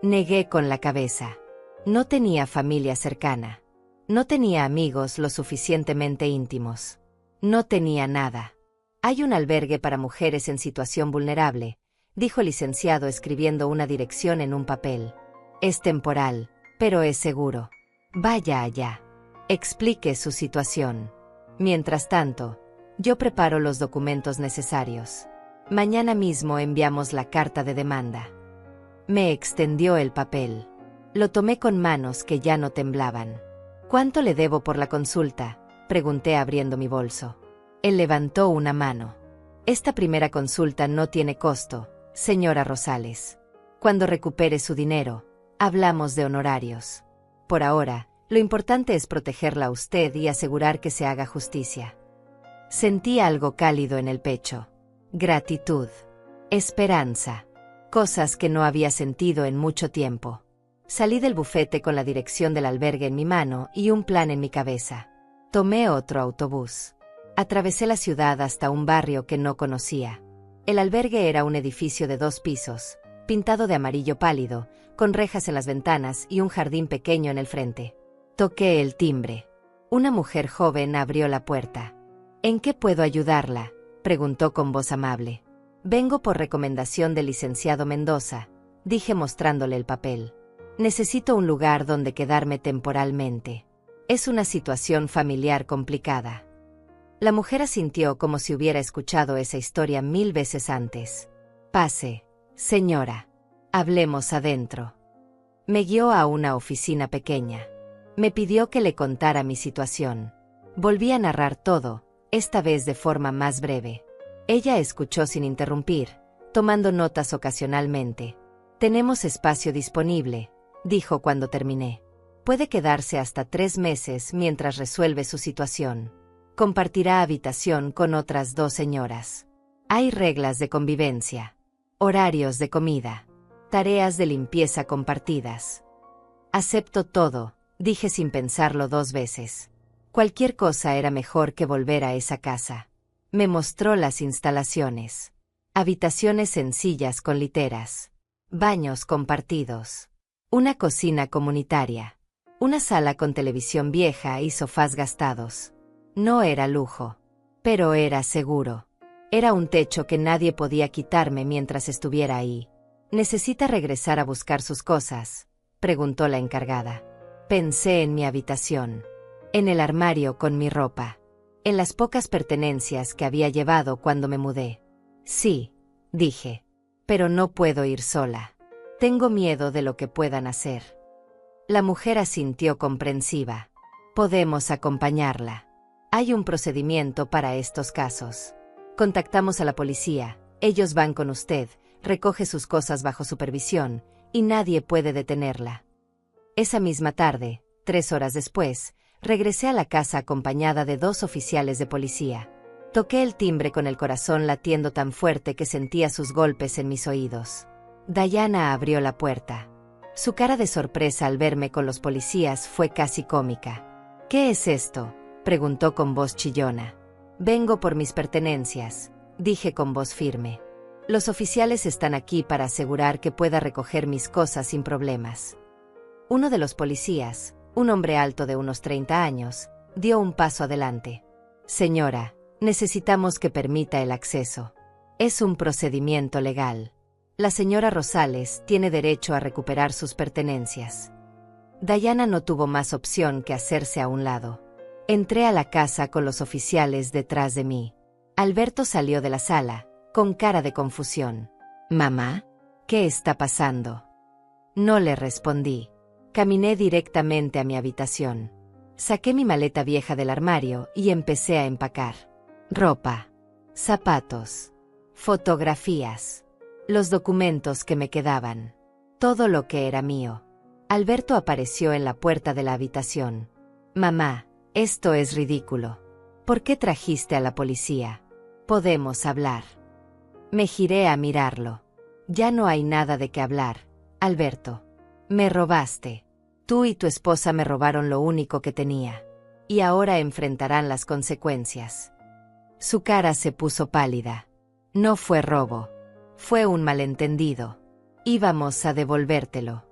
Negué con la cabeza. No tenía familia cercana. No tenía amigos lo suficientemente íntimos. No tenía nada. Hay un albergue para mujeres en situación vulnerable, dijo el licenciado escribiendo una dirección en un papel. Es temporal, pero es seguro. Vaya allá. Explique su situación. Mientras tanto, yo preparo los documentos necesarios. Mañana mismo enviamos la carta de demanda. Me extendió el papel. Lo tomé con manos que ya no temblaban. ¿Cuánto le debo por la consulta?, pregunté abriendo mi bolso. Él levantó una mano. Esta primera consulta no tiene costo, señora Rosales. Cuando recupere su dinero, hablamos de honorarios. Por ahora, lo importante es protegerla a usted y asegurar que se haga justicia. Sentí algo cálido en el pecho. Gratitud. Esperanza. Cosas que no había sentido en mucho tiempo. Salí del bufete con la dirección del albergue en mi mano y un plan en mi cabeza. Tomé otro autobús. Atravesé la ciudad hasta un barrio que no conocía. El albergue era un edificio de 2 pisos, pintado de amarillo pálido, con rejas en las ventanas y un jardín pequeño en el frente. Toqué el timbre. Una mujer joven abrió la puerta. ¿En qué puedo ayudarla?, preguntó con voz amable. Vengo por recomendación del licenciado Mendoza, dije mostrándole el papel. Necesito un lugar donde quedarme temporalmente. Es una situación familiar complicada. La mujer asintió como si hubiera escuchado esa historia 1000 veces antes. Pase, señora. Hablemos adentro. Me guió a una oficina pequeña. Me pidió que le contara mi situación. Volví a narrar todo, esta vez de forma más breve. Ella escuchó sin interrumpir, tomando notas ocasionalmente. Tenemos espacio disponible, dijo cuando terminé. Puede quedarse hasta 3 meses mientras resuelve su situación. Compartirá habitación con otras 2 señoras. Hay reglas de convivencia, horarios de comida, tareas de limpieza compartidas. Acepto todo, dije sin pensarlo 2 veces. Cualquier cosa era mejor que volver a esa casa. Me mostró las instalaciones. Habitaciones sencillas con literas. Baños compartidos. Una cocina comunitaria. Una sala con televisión vieja y sofás gastados. No era lujo, pero era seguro. Era un techo que nadie podía quitarme mientras estuviera ahí. ¿Necesita regresar a buscar sus cosas?, preguntó la encargada. Pensé en mi habitación. En el armario con mi ropa. En las pocas pertenencias que había llevado cuando me mudé. Sí, dije. Pero no puedo ir sola. Tengo miedo de lo que puedan hacer. La mujer asintió comprensiva. Podemos acompañarla. Hay un procedimiento para estos casos. Contactamos a la policía, ellos van con usted, recoge sus cosas bajo supervisión, y nadie puede detenerla. Esa misma tarde, 3 horas después, regresé a la casa acompañada de 2 oficiales de policía. Toqué el timbre con el corazón latiendo tan fuerte que sentía sus golpes en mis oídos. Diana abrió la puerta. Su cara de sorpresa al verme con los policías fue casi cómica. «¿Qué es esto?», preguntó con voz chillona. «Vengo por mis pertenencias», dije con voz firme. «Los oficiales están aquí para asegurar que pueda recoger mis cosas sin problemas». Uno de los policías, un hombre alto de unos 30 años, dio un paso adelante. «Señora, necesitamos que permita el acceso. Es un procedimiento legal. La señora Rosales tiene derecho a recuperar sus pertenencias». Diana no tuvo más opción que hacerse a un lado. Entré a la casa con los oficiales detrás de mí. Alberto salió de la sala, con cara de confusión. «Mamá, ¿qué está pasando?». No le respondí. Caminé directamente a mi habitación. Saqué mi maleta vieja del armario y empecé a empacar. Ropa, zapatos, fotografías, los documentos que me quedaban. Todo lo que era mío. Alberto apareció en la puerta de la habitación. «Mamá, esto es ridículo. ¿Por qué trajiste a la policía? Podemos hablar». Me giré a mirarlo. «Ya no hay nada de qué hablar, Alberto. Me robaste. Tú y tu esposa me robaron lo único que tenía. Y ahora enfrentarán las consecuencias». Su cara se puso pálida. «No fue robo. Fue un malentendido. Íbamos a devolvértelo».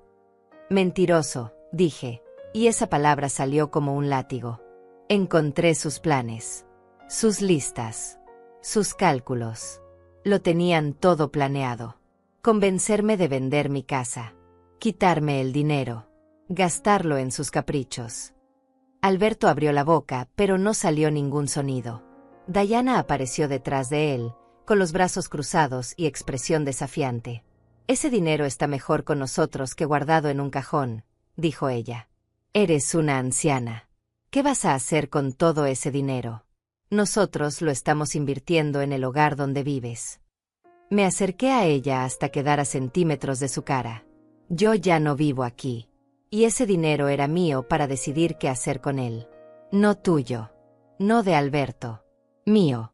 «Mentiroso», dije, y esa palabra salió como un látigo. Encontré sus planes, sus listas, sus cálculos. Lo tenían todo planeado. Convencerme de vender mi casa, quitarme el dinero, gastarlo en sus caprichos. Alberto abrió la boca, pero no salió ningún sonido. Diana apareció detrás de él, con los brazos cruzados y expresión desafiante. «Ese dinero está mejor con nosotros que guardado en un cajón», dijo ella. «Eres una anciana. ¿Qué vas a hacer con todo ese dinero? Nosotros lo estamos invirtiendo en el hogar donde vives». Me acerqué a ella hasta quedar a centímetros de su cara. «Yo ya no vivo aquí. Y ese dinero era mío para decidir qué hacer con él. No tuyo. No de Alberto. Mío».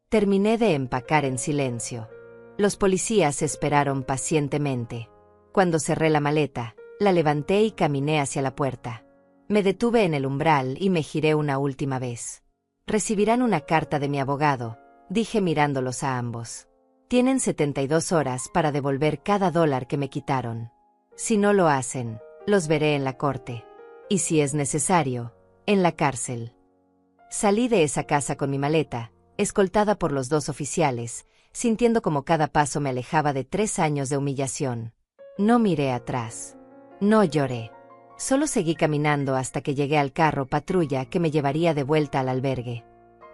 Terminé de empacar en silencio. Los policías esperaron pacientemente. Cuando cerré la maleta, la levanté y caminé hacia la puerta. Me detuve en el umbral y me giré una última vez. «Recibirán una carta de mi abogado», dije mirándolos a ambos. «Tienen 72 horas para devolver cada dólar que me quitaron. Si no lo hacen, los veré en la corte. Y si es necesario, en la cárcel». Salí de esa casa con mi maleta, escoltada por los 2 oficiales, sintiendo como cada paso me alejaba de 3 años de humillación. No miré atrás. No lloré. Solo seguí caminando hasta que llegué al carro patrulla que me llevaría de vuelta al albergue.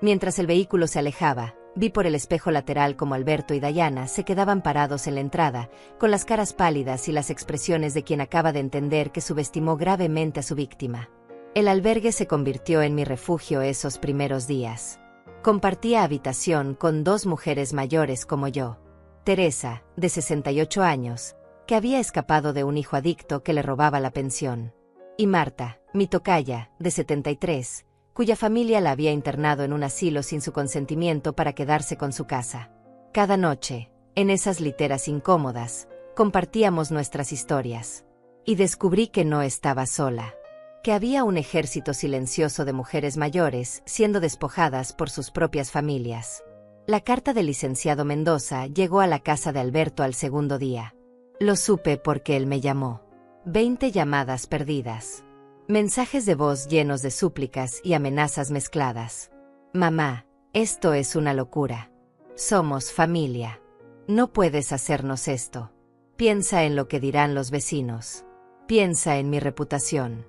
Mientras el vehículo se alejaba, vi por el espejo lateral como Alberto y Diana se quedaban parados en la entrada, con las caras pálidas y las expresiones de quien acaba de entender que subestimó gravemente a su víctima. El albergue se convirtió en mi refugio esos primeros días. Compartía habitación con 2 mujeres mayores como yo. Teresa, de 68 años, que había escapado de un hijo adicto que le robaba la pensión. Y Marta, mi tocaya, de 73, cuya familia la había internado en un asilo sin su consentimiento para quedarse con su casa. Cada noche, en esas literas incómodas, compartíamos nuestras historias. Y descubrí que no estaba sola. Que había un ejército silencioso de mujeres mayores siendo despojadas por sus propias familias. La carta del licenciado Mendoza llegó a la casa de Alberto al segundo día. Lo supe porque él me llamó. 20 llamadas perdidas. Mensajes de voz llenos de súplicas y amenazas mezcladas. «Mamá, esto es una locura. Somos familia. No puedes hacernos esto. Piensa en lo que dirán los vecinos. Piensa en mi reputación».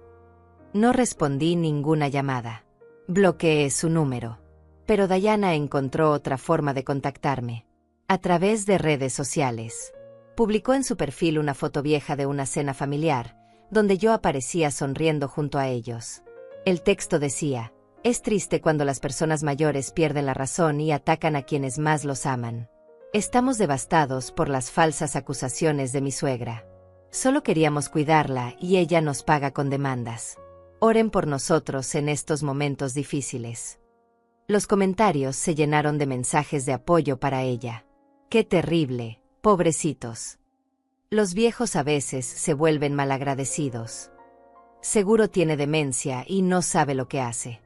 No respondí ninguna llamada. Bloqueé su número. Pero Diana encontró otra forma de contactarme. A través de redes sociales. Publicó en su perfil una foto vieja de una cena familiar, donde yo aparecía sonriendo junto a ellos. El texto decía: es triste cuando las personas mayores pierden la razón y atacan a quienes más los aman. Estamos devastados por las falsas acusaciones de mi suegra. Solo queríamos cuidarla y ella nos paga con demandas. Oren por nosotros en estos momentos difíciles. Los comentarios se llenaron de mensajes de apoyo para ella. ¡Qué terrible! Pobrecitos. Los viejos a veces se vuelven malagradecidos. Seguro tiene demencia y no sabe lo que hace.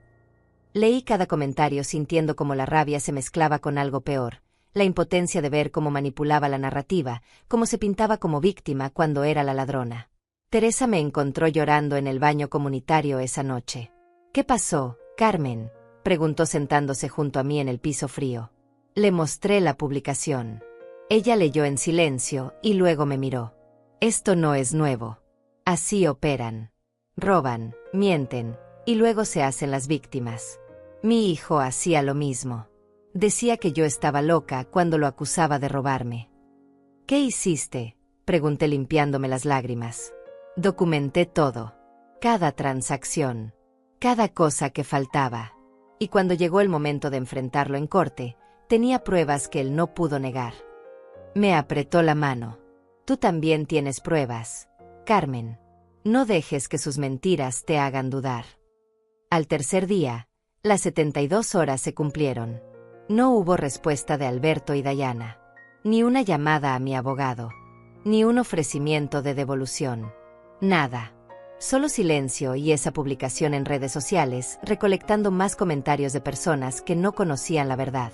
Leí cada comentario sintiendo como la rabia se mezclaba con algo peor, la impotencia de ver cómo manipulaba la narrativa, cómo se pintaba como víctima cuando era la ladrona. Teresa me encontró llorando en el baño comunitario esa noche. ¿Qué pasó, Carmen?, preguntó sentándose junto a mí en el piso frío. Le mostré la publicación. Ella leyó en silencio y luego me miró. Esto no es nuevo. Así operan. Roban, mienten, y luego se hacen las víctimas. Mi hijo hacía lo mismo. Decía que yo estaba loca cuando lo acusaba de robarme. ¿Qué hiciste?, pregunté limpiándome las lágrimas. Documenté todo. Cada transacción. Cada cosa que faltaba. Y cuando llegó el momento de enfrentarlo en corte, tenía pruebas que él no pudo negar. Me apretó la mano. Tú también tienes pruebas, Carmen. No dejes que sus mentiras te hagan dudar. Al tercer día, las 72 horas se cumplieron. No hubo respuesta de Alberto y Dayana. Ni una llamada a mi abogado. Ni un ofrecimiento de devolución. Nada. Solo silencio y esa publicación en redes sociales, recolectando más comentarios de personas que no conocían la verdad.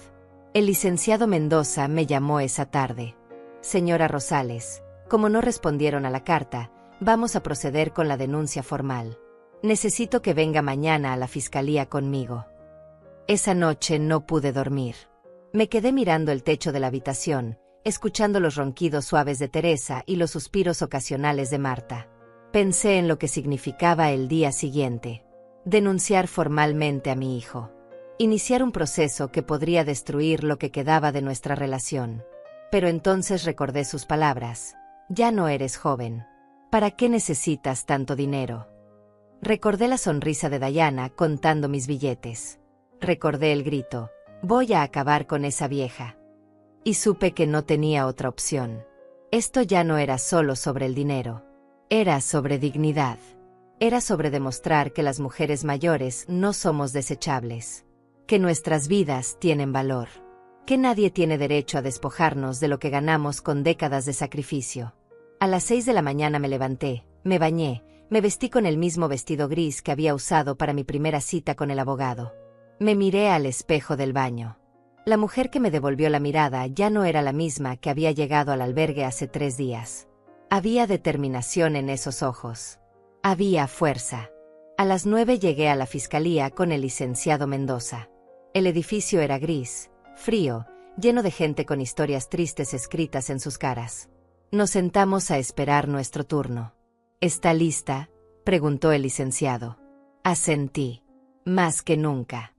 El licenciado Mendoza me llamó esa tarde. Señora Rosales, como no respondieron a la carta, vamos a proceder con la denuncia formal. Necesito que venga mañana a la fiscalía conmigo. Esa noche no pude dormir. Me quedé mirando el techo de la habitación, escuchando los ronquidos suaves de Teresa y los suspiros ocasionales de Marta. Pensé en lo que significaba el día siguiente. Denunciar formalmente a mi hijo. Iniciar un proceso que podría destruir lo que quedaba de nuestra relación. Pero entonces recordé sus palabras. Ya no eres joven. ¿Para qué necesitas tanto dinero? Recordé la sonrisa de Dayana contando mis billetes. Recordé el grito: voy a acabar con esa vieja. Y supe que no tenía otra opción. Esto ya no era solo sobre el dinero. Era sobre dignidad. Era sobre demostrar que las mujeres mayores no somos desechables. Que nuestras vidas tienen valor. Que nadie tiene derecho a despojarnos de lo que ganamos con décadas de sacrificio. A las 6 de la mañana me levanté, me bañé, me vestí con el mismo vestido gris que había usado para mi primera cita con el abogado. Me miré al espejo del baño. La mujer que me devolvió la mirada ya no era la misma que había llegado al albergue hace 3 días. Había determinación en esos ojos. Había fuerza. A las 9 llegué a la fiscalía con el licenciado Mendoza. El edificio era gris, frío, lleno de gente con historias tristes escritas en sus caras. Nos sentamos a esperar nuestro turno. ¿Está lista?, preguntó el licenciado. Asentí. Más que nunca.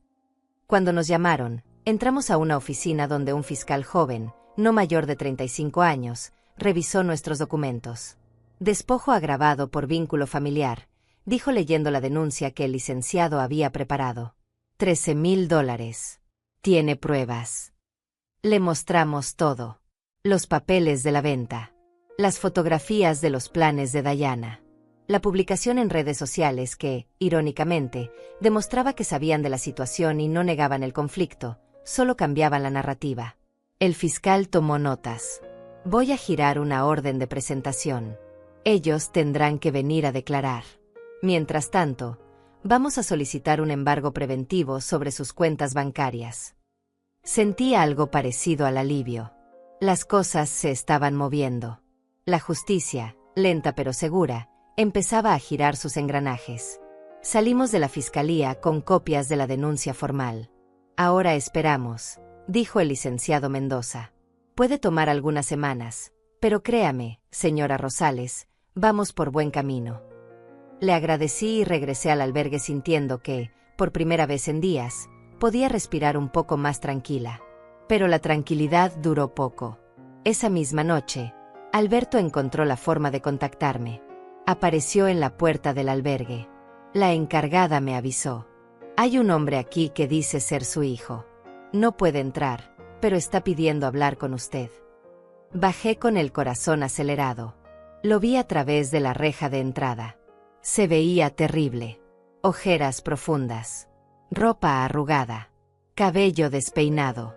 Cuando nos llamaron, entramos a una oficina donde un fiscal joven, no mayor de 35 años, revisó nuestros documentos. Despojo agravado por vínculo familiar, dijo leyendo la denuncia que el licenciado había preparado. $13,000. Tiene pruebas. Le mostramos todo. Los papeles de la venta. Las fotografías de los planes de Dayana. La publicación en redes sociales que, irónicamente, demostraba que sabían de la situación y no negaban el conflicto, solo cambiaban la narrativa. El fiscal tomó notas. Voy a girar una orden de presentación. Ellos tendrán que venir a declarar. Mientras tanto, vamos a solicitar un embargo preventivo sobre sus cuentas bancarias. Sentí algo parecido al alivio. Las cosas se estaban moviendo. La justicia, lenta pero segura, empezaba a girar sus engranajes. Salimos de la fiscalía con copias de la denuncia formal. Ahora esperamos, dijo el licenciado Mendoza. Puede tomar algunas semanas, pero créame, señora Rosales, vamos por buen camino. Le agradecí y regresé al albergue sintiendo que, por primera vez en días, podía respirar un poco más tranquila. Pero la tranquilidad duró poco. Esa misma noche, Alberto encontró la forma de contactarme. Apareció en la puerta del albergue. La encargada me avisó. Hay un hombre aquí que dice ser su hijo. No puede entrar, pero está pidiendo hablar con usted. Bajé con el corazón acelerado. Lo vi a través de la reja de entrada. Se veía terrible. Ojeras profundas. Ropa arrugada. Cabello despeinado.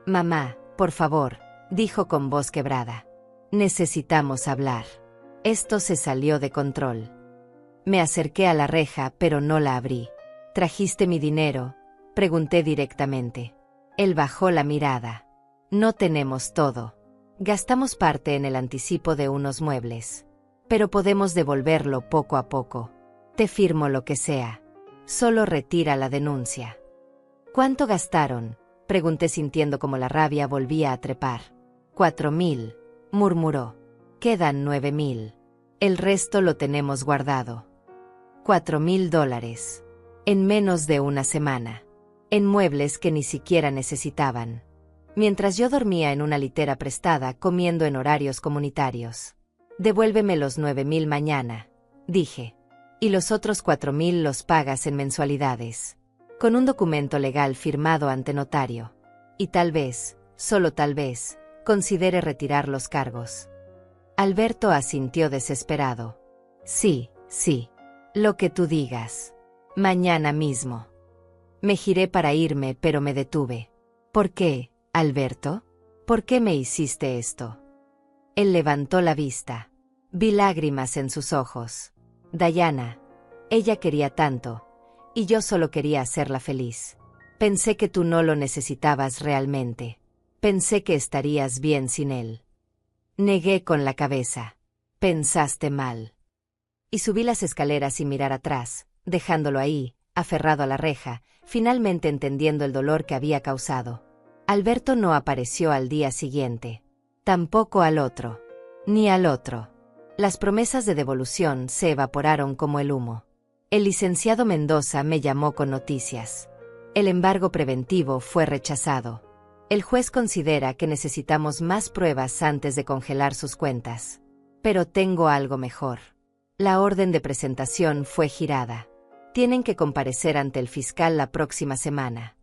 Mamá, por favor, dijo con voz quebrada. Necesitamos hablar. Esto se salió de control. Me acerqué a la reja, pero no la abrí. ¿Trajiste mi dinero?, pregunté directamente. Él bajó la mirada. No tenemos todo. Gastamos parte en el anticipo de unos muebles. Pero podemos devolverlo poco a poco. Te firmo lo que sea. Solo retira la denuncia. ¿Cuánto gastaron?, pregunté sintiendo como la rabia volvía a trepar. 4.000, murmuró. Quedan 9.000. El resto lo tenemos guardado. $4.000. En menos de una semana. En muebles que ni siquiera necesitaban. Mientras yo dormía en una litera prestada comiendo en horarios comunitarios. Devuélveme los 9.000 mañana, dije. Y los otros 4.000 los pagas en mensualidades. Con un documento legal firmado ante notario. Y tal vez, solo tal vez, considere retirar los cargos. Alberto asintió desesperado. Sí, sí. Lo que tú digas. Mañana mismo. Me giré para irme, pero me detuve. ¿Por qué, Alberto? ¿Por qué me hiciste esto? Él levantó la vista. Vi lágrimas en sus ojos. Diana. Ella quería tanto. Y yo solo quería hacerla feliz. Pensé que tú no lo necesitabas realmente. Pensé que estarías bien sin él. Negué con la cabeza. Pensaste mal. Y subí las escaleras sin mirar atrás, dejándolo ahí, aferrado a la reja, finalmente entendiendo el dolor que había causado. Alberto no apareció al día siguiente. Tampoco al otro. Ni al otro. Las promesas de devolución se evaporaron como el humo. El licenciado Mendoza me llamó con noticias. El embargo preventivo fue rechazado. El juez considera que necesitamos más pruebas antes de congelar sus cuentas. Pero tengo algo mejor. La orden de presentación fue girada. Tienen que comparecer ante el fiscal la próxima semana.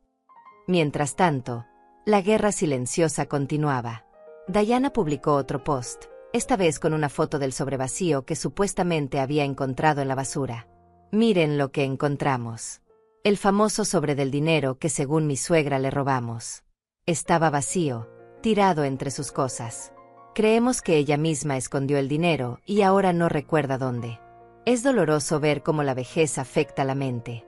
Mientras tanto, la guerra silenciosa continuaba. Diana publicó otro post, esta vez con una foto del sobrevacío que supuestamente había encontrado en la basura. Miren lo que encontramos. El famoso sobre del dinero que según mi suegra le robamos. Estaba vacío, tirado entre sus cosas. Creemos que ella misma escondió el dinero y ahora no recuerda dónde. Es doloroso ver cómo la vejez afecta la mente.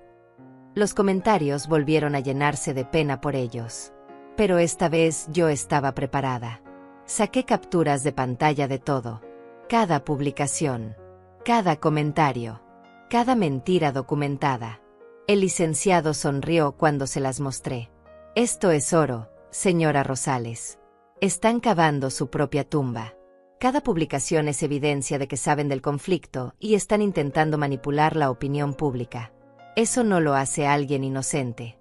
Los comentarios volvieron a llenarse de pena por ellos. Pero esta vez yo estaba preparada. Saqué capturas de pantalla de todo. Cada publicación. Cada comentario. Cada mentira documentada. El licenciado sonrió cuando se las mostré. Esto es oro, señora Rosales. Están cavando su propia tumba. Cada publicación es evidencia de que saben del conflicto y están intentando manipular la opinión pública. Eso no lo hace alguien inocente.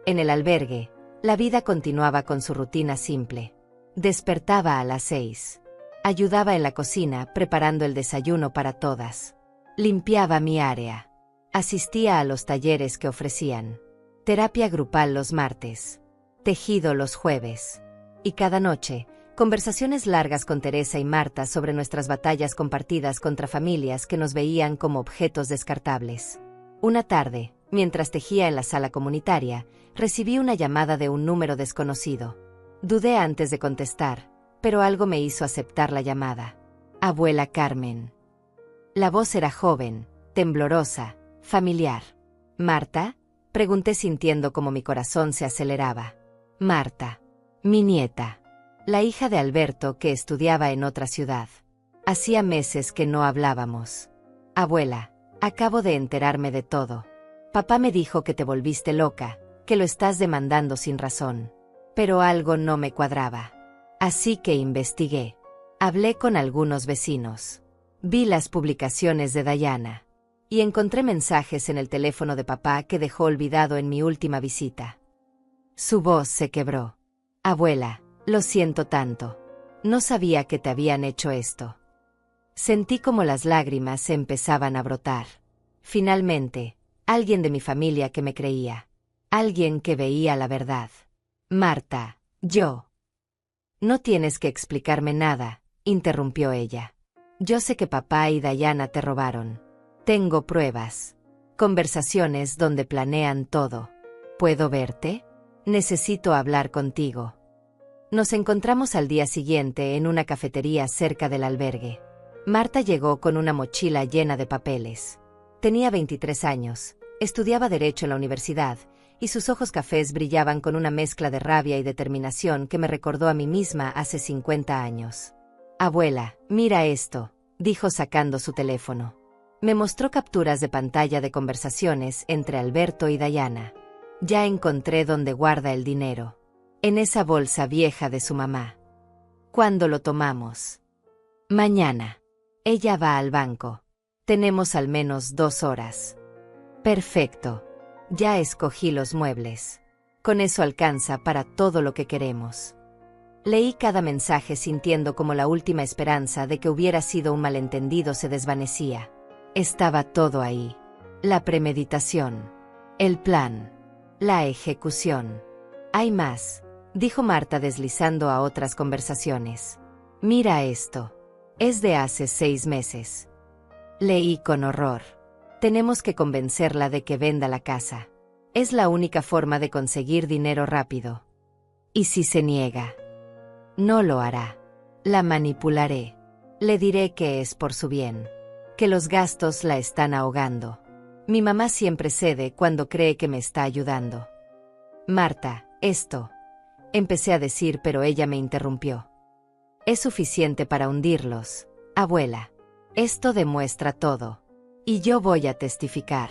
En el albergue, la vida continuaba con su rutina simple. Despertaba a las 6. Ayudaba en la cocina preparando el desayuno para todas. Limpiaba mi área. Asistía a los talleres que ofrecían. Terapia grupal los martes. Tejido los jueves. Y cada noche, conversaciones largas con Teresa y Marta sobre nuestras batallas compartidas contra familias que nos veían como objetos descartables. Una tarde, mientras tejía en la sala comunitaria, recibí una llamada de un número desconocido. Dudé antes de contestar, pero algo me hizo aceptar la llamada. Abuela Carmen. La voz era joven, temblorosa, familiar. ¿Marta?, pregunté sintiendo como mi corazón se aceleraba. Marta. Mi nieta. La hija de Alberto que estudiaba en otra ciudad. Hacía meses que no hablábamos. Abuela, acabo de enterarme de todo. Papá me dijo que te volviste loca, que lo estás demandando sin razón. Pero algo no me cuadraba. Así que investigué. Hablé con algunos vecinos. Vi las publicaciones de Diana. Y encontré mensajes en el teléfono de papá que dejó olvidado en mi última visita. Su voz se quebró. Abuela, lo siento tanto. No sabía que te habían hecho esto. Sentí como las lágrimas se empezaban a brotar. Finalmente, alguien de mi familia que me creía. Alguien que veía la verdad. Marta, yo. No tienes que explicarme nada, interrumpió ella. Yo sé que papá y Diana te robaron. Tengo pruebas. Conversaciones donde planean todo. ¿Puedo verte? Necesito hablar contigo. Nos encontramos al día siguiente en una cafetería cerca del albergue. Marta llegó con una mochila llena de papeles. Tenía 23 años, estudiaba Derecho en la universidad, y sus ojos cafés brillaban con una mezcla de rabia y determinación que me recordó a mí misma hace 50 años. Abuela, mira esto, dijo sacando su teléfono. Me mostró capturas de pantalla de conversaciones entre Alberto y Diana. Ya encontré dónde guarda el dinero. En esa bolsa vieja de su mamá. ¿Cuándo lo tomamos? Mañana. Ella va al banco. Tenemos al menos 2 horas. Perfecto. Ya escogí los muebles. Con eso alcanza para todo lo que queremos. Leí cada mensaje sintiendo como la última esperanza de que hubiera sido un malentendido se desvanecía. Estaba todo ahí. La premeditación. El plan. La ejecución. Hay más, dijo Marta deslizando a otras conversaciones. Mira esto. Es de hace 6 meses. Leí con horror. Tenemos que convencerla de que venda la casa. Es la única forma de conseguir dinero rápido. ¿Y si se niega? No lo hará. La manipularé. Le diré que es por su bien. Que los gastos la están ahogando. Mi mamá siempre cede cuando cree que me está ayudando. Marta, esto. Empecé a decir, pero ella me interrumpió. Es suficiente para hundirlos, abuela. Esto demuestra todo. Y yo voy a testificar.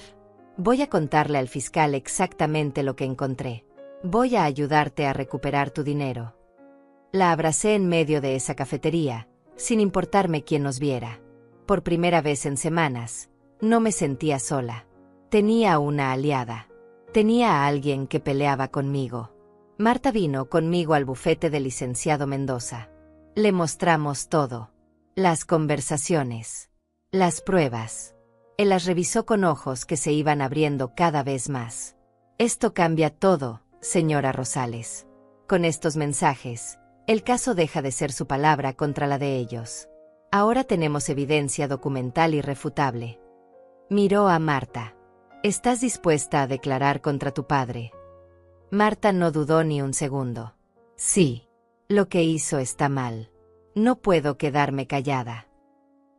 Voy a contarle al fiscal exactamente lo que encontré. Voy a ayudarte a recuperar tu dinero. La abracé en medio de esa cafetería, sin importarme quién nos viera. Por primera vez en semanas, no me sentía sola. Tenía una aliada. Tenía a alguien que peleaba conmigo. Marta vino conmigo al bufete del licenciado Mendoza. Le mostramos todo. Las conversaciones. Las pruebas. Él las revisó con ojos que se iban abriendo cada vez más. Esto cambia todo, señora Rosales. Con estos mensajes, el caso deja de ser su palabra contra la de ellos. Ahora tenemos evidencia documental irrefutable. Miró a Marta. ¿Estás dispuesta a declarar contra tu padre? Marta no dudó ni un segundo. Sí. Lo que hizo está mal. No puedo quedarme callada.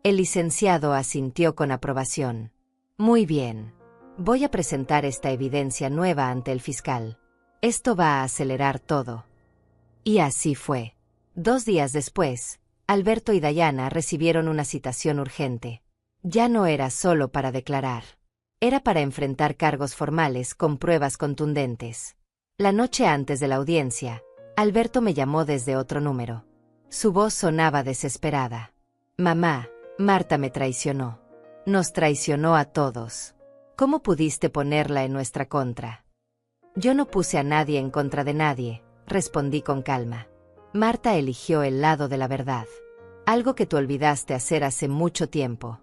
El licenciado asintió con aprobación. Muy bien. Voy a presentar esta evidencia nueva ante el fiscal. Esto va a acelerar todo. Y así fue. 2 días después, Alberto y Diana recibieron una citación urgente. Ya no era solo para declarar. Era para enfrentar cargos formales con pruebas contundentes. La noche antes de la audiencia, Alberto me llamó desde otro número. Su voz sonaba desesperada. Mamá, Marta me traicionó. Nos traicionó a todos. ¿Cómo pudiste ponerla en nuestra contra? Yo no puse a nadie en contra de nadie, respondí con calma. Marta eligió el lado de la verdad. Algo que tú olvidaste hacer hace mucho tiempo.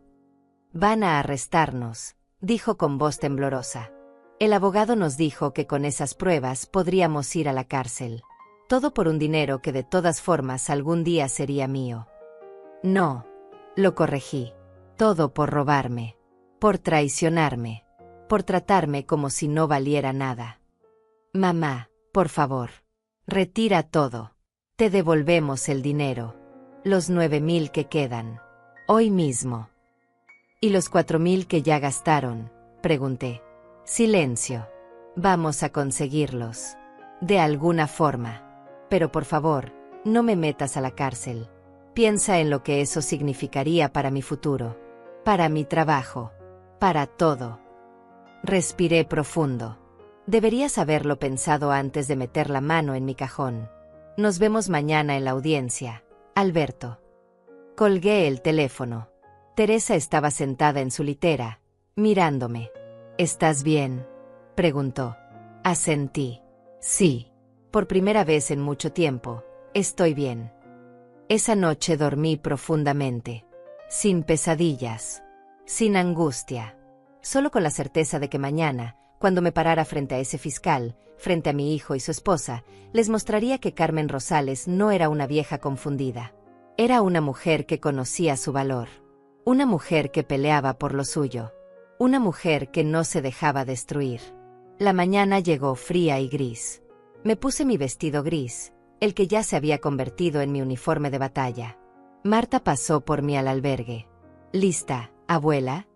Van a arrestarnos, dijo con voz temblorosa. El abogado nos dijo que con esas pruebas podríamos ir a la cárcel. Todo por un dinero que de todas formas algún día sería mío. No, lo corregí. Todo por robarme, por traicionarme, por tratarme como si no valiera nada. Mamá, por favor, retira todo. Te devolvemos el dinero. Los 9.000 que quedan. Hoy mismo. ¿Y los 4.000 que ya gastaron? Pregunté. Silencio. Vamos a conseguirlos. De alguna forma. Pero por favor, no me metas a la cárcel. Piensa en lo que eso significaría para mi futuro. Para mi trabajo. Para todo. Respiré profundo. Deberías haberlo pensado antes de meter la mano en mi cajón. Nos vemos mañana en la audiencia, Alberto. Colgué el teléfono. Teresa estaba sentada en su litera, mirándome. ¿Estás bien?, preguntó. Asentí. Sí. Por primera vez en mucho tiempo, estoy bien. Esa noche dormí profundamente. Sin pesadillas. Sin angustia. Solo con la certeza de que mañana, cuando me parara frente a ese fiscal, frente a mi hijo y su esposa, les mostraría que Carmen Rosales no era una vieja confundida. Era una mujer que conocía su valor. Una mujer que peleaba por lo suyo. Una mujer que no se dejaba destruir. La mañana llegó fría y gris. Me puse mi vestido gris, el que ya se había convertido en mi uniforme de batalla. Marta pasó por mí al albergue. ¿Lista, abuela?,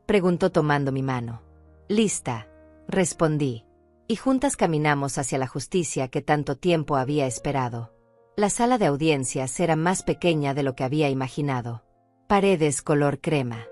preguntó tomando mi mano. Lista, respondí. Y juntas caminamos hacia la justicia que tanto tiempo había esperado. La sala de audiencias era más pequeña de lo que había imaginado. Paredes color crema.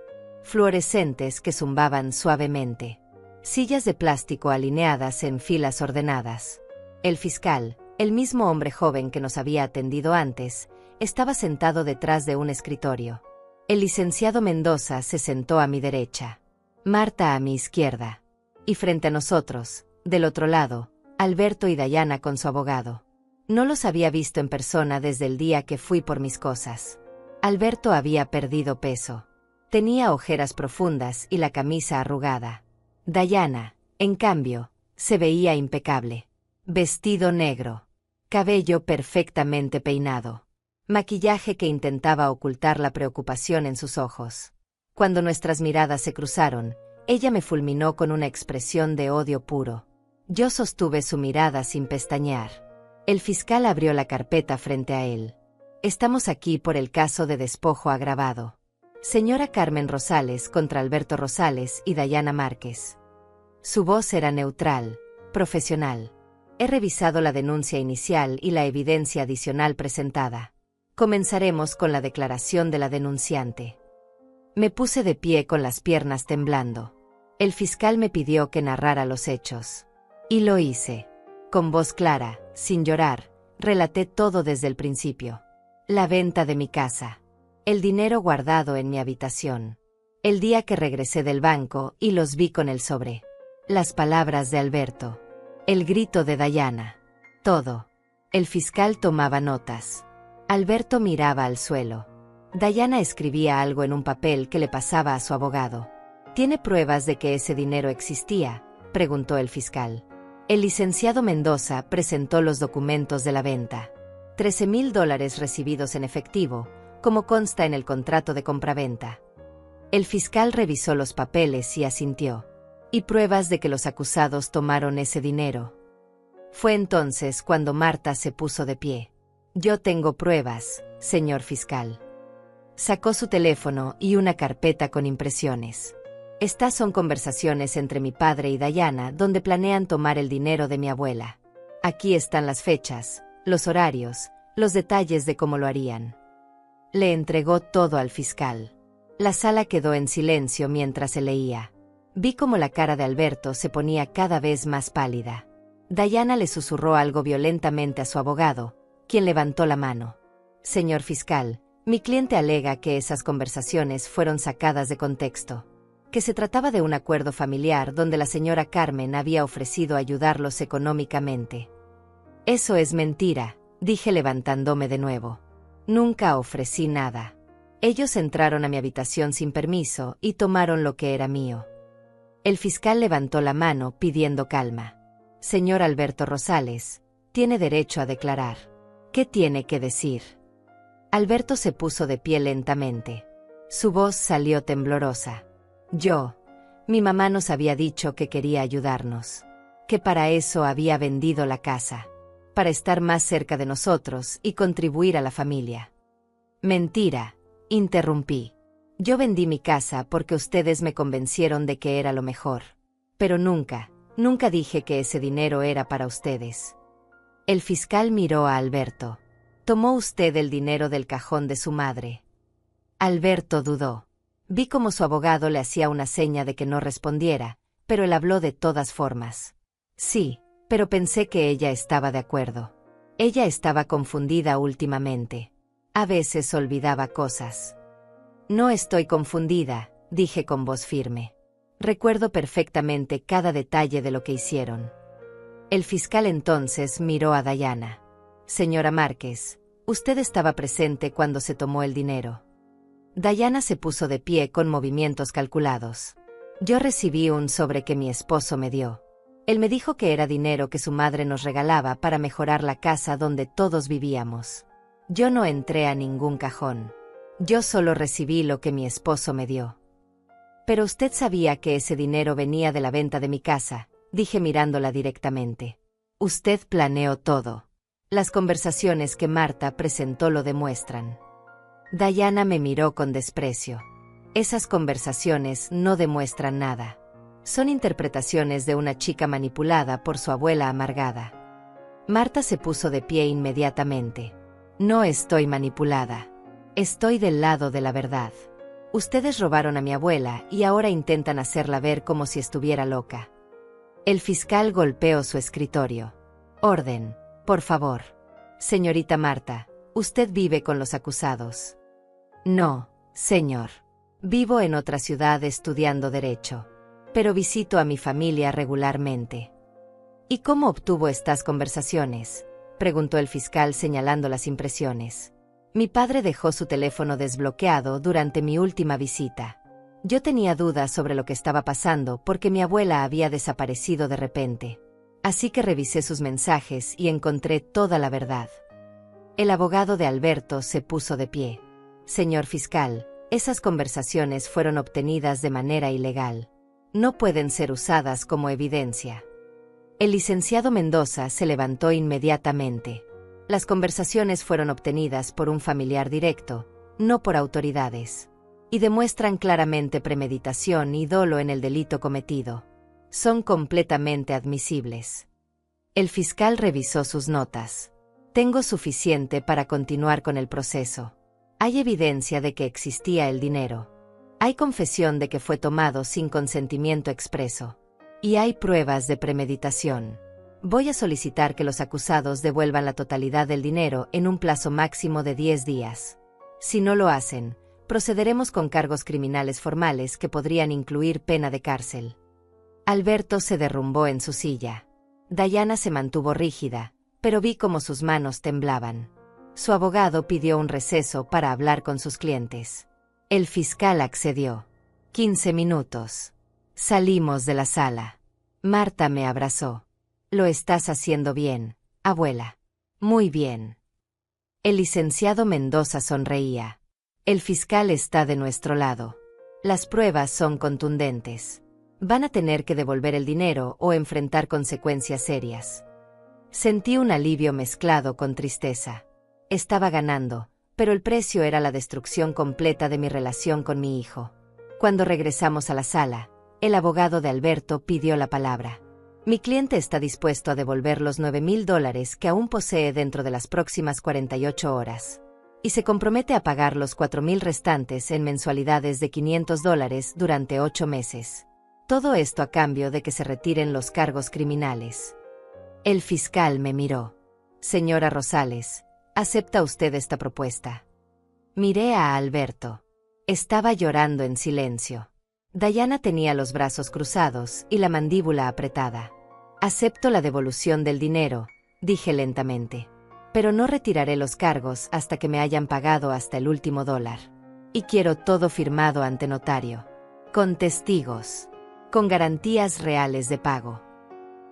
Fluorescentes que zumbaban suavemente. Sillas de plástico alineadas en filas ordenadas. El fiscal, el mismo hombre joven que nos había atendido antes, estaba sentado detrás de un escritorio. El licenciado Mendoza se sentó a mi derecha. Marta a mi izquierda. Y frente a nosotros, del otro lado, Alberto y Dayana con su abogado. No los había visto en persona desde el día que fui por mis cosas. Alberto había perdido peso. Tenía ojeras profundas y la camisa arrugada. Dayana, en cambio, se veía impecable. Vestido negro. Cabello perfectamente peinado. Maquillaje que intentaba ocultar la preocupación en sus ojos. Cuando nuestras miradas se cruzaron, ella me fulminó con una expresión de odio puro. Yo sostuve su mirada sin pestañear. El fiscal abrió la carpeta frente a él. Estamos aquí por el caso de despojo agravado. Señora Carmen Rosales contra Alberto Rosales y Dayana Márquez. Su voz era neutral, profesional. He revisado la denuncia inicial y la evidencia adicional presentada. Comenzaremos con la declaración de la denunciante. Me puse de pie con las piernas temblando. El fiscal me pidió que narrara los hechos. Y lo hice. Con voz clara, sin llorar, relaté todo desde el principio. La venta de mi casa. El dinero guardado en mi habitación. El día que regresé del banco y los vi con el sobre. Las palabras de Alberto. El grito de Dayana. Todo. El fiscal tomaba notas. Alberto miraba al suelo. Dayana escribía algo en un papel que le pasaba a su abogado. ¿Tiene pruebas de que ese dinero existía?, preguntó el fiscal. El licenciado Mendoza presentó los documentos de la venta. $13,000 recibidos en efectivo, como consta en el contrato de compraventa. El fiscal revisó los papeles y asintió. ¿Y pruebas de que los acusados tomaron ese dinero? Fue entonces cuando Marta se puso de pie. Yo tengo pruebas, señor fiscal. Sacó su teléfono y una carpeta con impresiones. Estas son conversaciones entre mi padre y Dayana donde planean tomar el dinero de mi abuela. Aquí están las fechas, los horarios, los detalles de cómo lo harían. Le entregó todo al fiscal. La sala quedó en silencio mientras se leía. Vi cómo la cara de Alberto se ponía cada vez más pálida. Dayana le susurró algo violentamente a su abogado, quien levantó la mano. Señor fiscal, mi cliente alega que esas conversaciones fueron sacadas de contexto. Que se trataba de un acuerdo familiar donde la señora Carmen había ofrecido ayudarlos económicamente. Eso es mentira, dije levantándome de nuevo. Nunca ofrecí nada. Ellos entraron a mi habitación sin permiso y tomaron lo que era mío. El fiscal levantó la mano pidiendo calma. Señor Alberto Rosales, tiene derecho a declarar. ¿Qué tiene que decir? Alberto se puso de pie lentamente. Su voz salió temblorosa. Mi mamá nos había dicho que quería ayudarnos. Que para eso había vendido la casa. Para estar más cerca de nosotros y contribuir a la familia. Mentira, interrumpí. Yo vendí mi casa porque ustedes me convencieron de que era lo mejor. Pero nunca dije que ese dinero era para ustedes. El fiscal miró a Alberto. ¿Tomó usted el dinero del cajón de su madre? Alberto dudó. Vi cómo su abogado le hacía una seña de que no respondiera, pero él habló de todas formas. Sí, pero pensé que ella estaba de acuerdo. Ella estaba confundida últimamente. A veces olvidaba cosas. No estoy confundida, dije con voz firme. Recuerdo perfectamente cada detalle de lo que hicieron. El fiscal entonces miró a Diana. Señora Márquez, usted estaba presente cuando se tomó el dinero. Diana se puso de pie con movimientos calculados. Yo recibí un sobre que mi esposo me dio. Él me dijo que era dinero que su madre nos regalaba para mejorar la casa donde todos vivíamos. Yo no entré a ningún cajón. Yo solo recibí lo que mi esposo me dio. Pero usted sabía que ese dinero venía de la venta de mi casa, dije mirándola directamente. Usted planeó todo. Las conversaciones que Marta presentó lo demuestran. Diana me miró con desprecio. Esas conversaciones no demuestran nada. Son interpretaciones de una chica manipulada por su abuela amargada. Marta se puso de pie inmediatamente. No estoy manipulada. Estoy del lado de la verdad. Ustedes robaron a mi abuela y ahora intentan hacerla ver como si estuviera loca. El fiscal golpeó su escritorio. Orden, por favor. Señorita Marta, usted vive con los acusados. No, señor. Vivo en otra ciudad estudiando Derecho. Pero visito a mi familia regularmente. ¿Y cómo obtuvo estas conversaciones?, preguntó el fiscal señalando las impresiones. Mi padre dejó su teléfono desbloqueado durante mi última visita. Yo tenía dudas sobre lo que estaba pasando porque mi abuela había desaparecido de repente. Así que revisé sus mensajes y encontré toda la verdad. El abogado de Alberto se puso de pie. Señor fiscal, esas conversaciones fueron obtenidas de manera ilegal. No pueden ser usadas como evidencia. El licenciado Mendoza se levantó inmediatamente. Las conversaciones fueron obtenidas por un familiar directo, no por autoridades. Y demuestran claramente premeditación y dolo en el delito cometido. Son completamente admisibles. El fiscal revisó sus notas. Tengo suficiente para continuar con el proceso. Hay evidencia de que existía el dinero. Hay confesión de que fue tomado sin consentimiento expreso. Y hay pruebas de premeditación. Voy a solicitar que los acusados devuelvan la totalidad del dinero en un plazo máximo de 10 días. Si no lo hacen, procederemos con cargos criminales formales que podrían incluir pena de cárcel. Alberto se derrumbó en su silla. Diana se mantuvo rígida, pero vi cómo sus manos temblaban. Su abogado pidió un receso para hablar con sus clientes. El fiscal accedió. 15 minutos. Salimos de la sala. Marta me abrazó. Lo estás haciendo bien, abuela. Muy bien. El licenciado Mendoza sonreía. El fiscal está de nuestro lado. Las pruebas son contundentes. Van a tener que devolver el dinero o enfrentar consecuencias serias. Sentí un alivio mezclado con tristeza. Estaba ganando, pero el precio era la destrucción completa de mi relación con mi hijo. Cuando regresamos a la sala, el abogado de Alberto pidió la palabra. Mi cliente está dispuesto a devolver los $9,000 que aún posee dentro de las próximas 48 horas. Y se compromete a pagar los $4,000 restantes en mensualidades de $500 durante 8 meses. Todo esto a cambio de que se retiren los cargos criminales. El fiscal me miró. Señora Rosales, ¿acepta usted esta propuesta? Miré a Alberto. Estaba llorando en silencio. Diana tenía los brazos cruzados y la mandíbula apretada. Acepto la devolución del dinero, dije lentamente. Pero no retiraré los cargos hasta que me hayan pagado hasta el último dólar. Y quiero todo firmado ante notario. Con testigos. Con garantías reales de pago.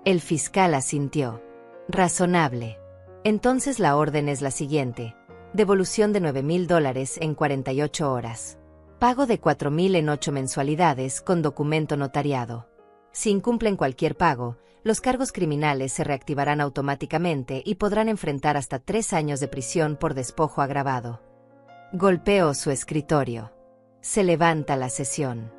El fiscal asintió. Razonable. Entonces la orden es la siguiente. Devolución de $9,000 en 48 horas. Pago de $4,000 en 8 mensualidades con documento notariado. Si incumplen cualquier pago, los cargos criminales se reactivarán automáticamente y podrán enfrentar hasta 3 años de prisión por despojo agravado. Golpeó su escritorio. Se levanta la sesión.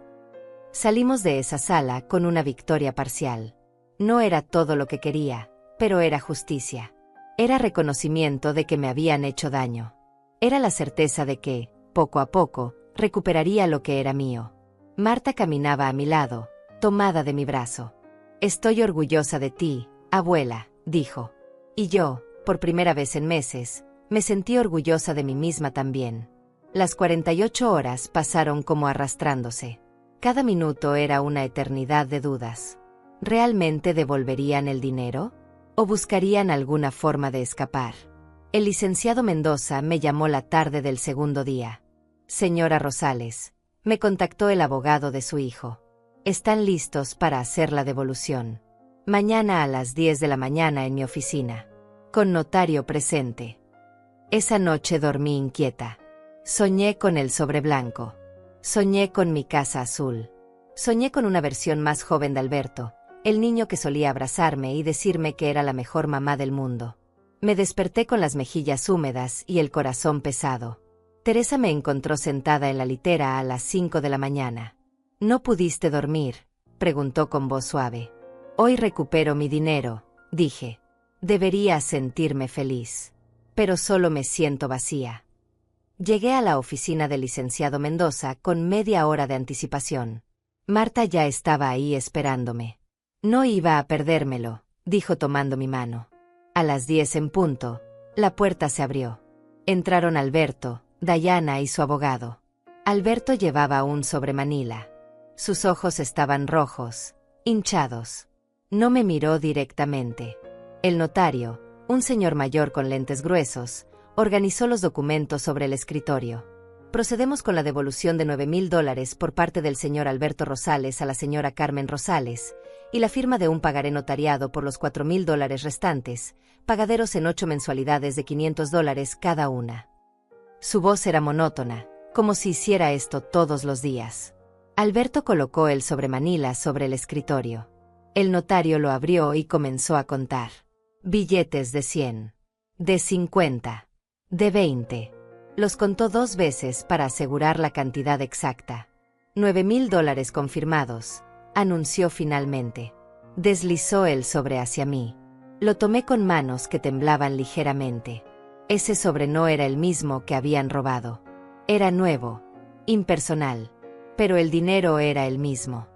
Salimos de esa sala con una victoria parcial. No era todo lo que quería, pero era justicia. Era reconocimiento de que me habían hecho daño. Era la certeza de que, poco a poco, recuperaría lo que era mío. Marta caminaba a mi lado, tomada de mi brazo. Estoy orgullosa de ti, abuela, dijo. Y yo, por primera vez en meses, me sentí orgullosa de mí misma también. Las 48 horas pasaron como arrastrándose. Cada minuto era una eternidad de dudas. ¿Realmente devolverían el dinero? ¿O buscarían alguna forma de escapar? El licenciado Mendoza me llamó la tarde del segundo día. Señora Rosales, me contactó el abogado de su hijo. Están listos para hacer la devolución. Mañana a las 10 de la mañana en mi oficina. Con notario presente. Esa noche dormí inquieta. Soñé con el sobre blanco. Soñé con mi casa azul. Soñé con una versión más joven de Alberto, el niño que solía abrazarme y decirme que era la mejor mamá del mundo. Me desperté con las mejillas húmedas y el corazón pesado. Teresa me encontró sentada en la litera a las 5 de la mañana. ¿No pudiste dormir?, preguntó con voz suave. Hoy recupero mi dinero, dije. Debería sentirme feliz. Pero solo me siento vacía. Llegué a la oficina del licenciado Mendoza con media hora de anticipación. Marta ya estaba ahí esperándome. No iba a perdérmelo, dijo tomando mi mano. A las 10 en punto, la puerta se abrió. Entraron Alberto, Dayana y su abogado. Alberto llevaba un sobre Manila. Sus ojos estaban rojos, hinchados. No me miró directamente. El notario, un señor mayor con lentes gruesos, organizó los documentos sobre el escritorio. Procedemos con la devolución de $9,000 por parte del señor Alberto Rosales a la señora Carmen Rosales, y la firma de un pagaré notariado por los $4,000 restantes, pagaderos en 8 mensualidades de $500 cada una. Su voz era monótona, como si hiciera esto todos los días. Alberto colocó el sobre Manila sobre el escritorio. El notario lo abrió y comenzó a contar. Billetes de 100, de 50, de 20. Los contó 2 veces para asegurar la cantidad exacta. $9,000 confirmados, anunció finalmente. Deslizó el sobre hacia mí. Lo tomé con manos que temblaban ligeramente. Ese sobre no era el mismo que habían robado. Era nuevo, impersonal, pero el dinero era el mismo.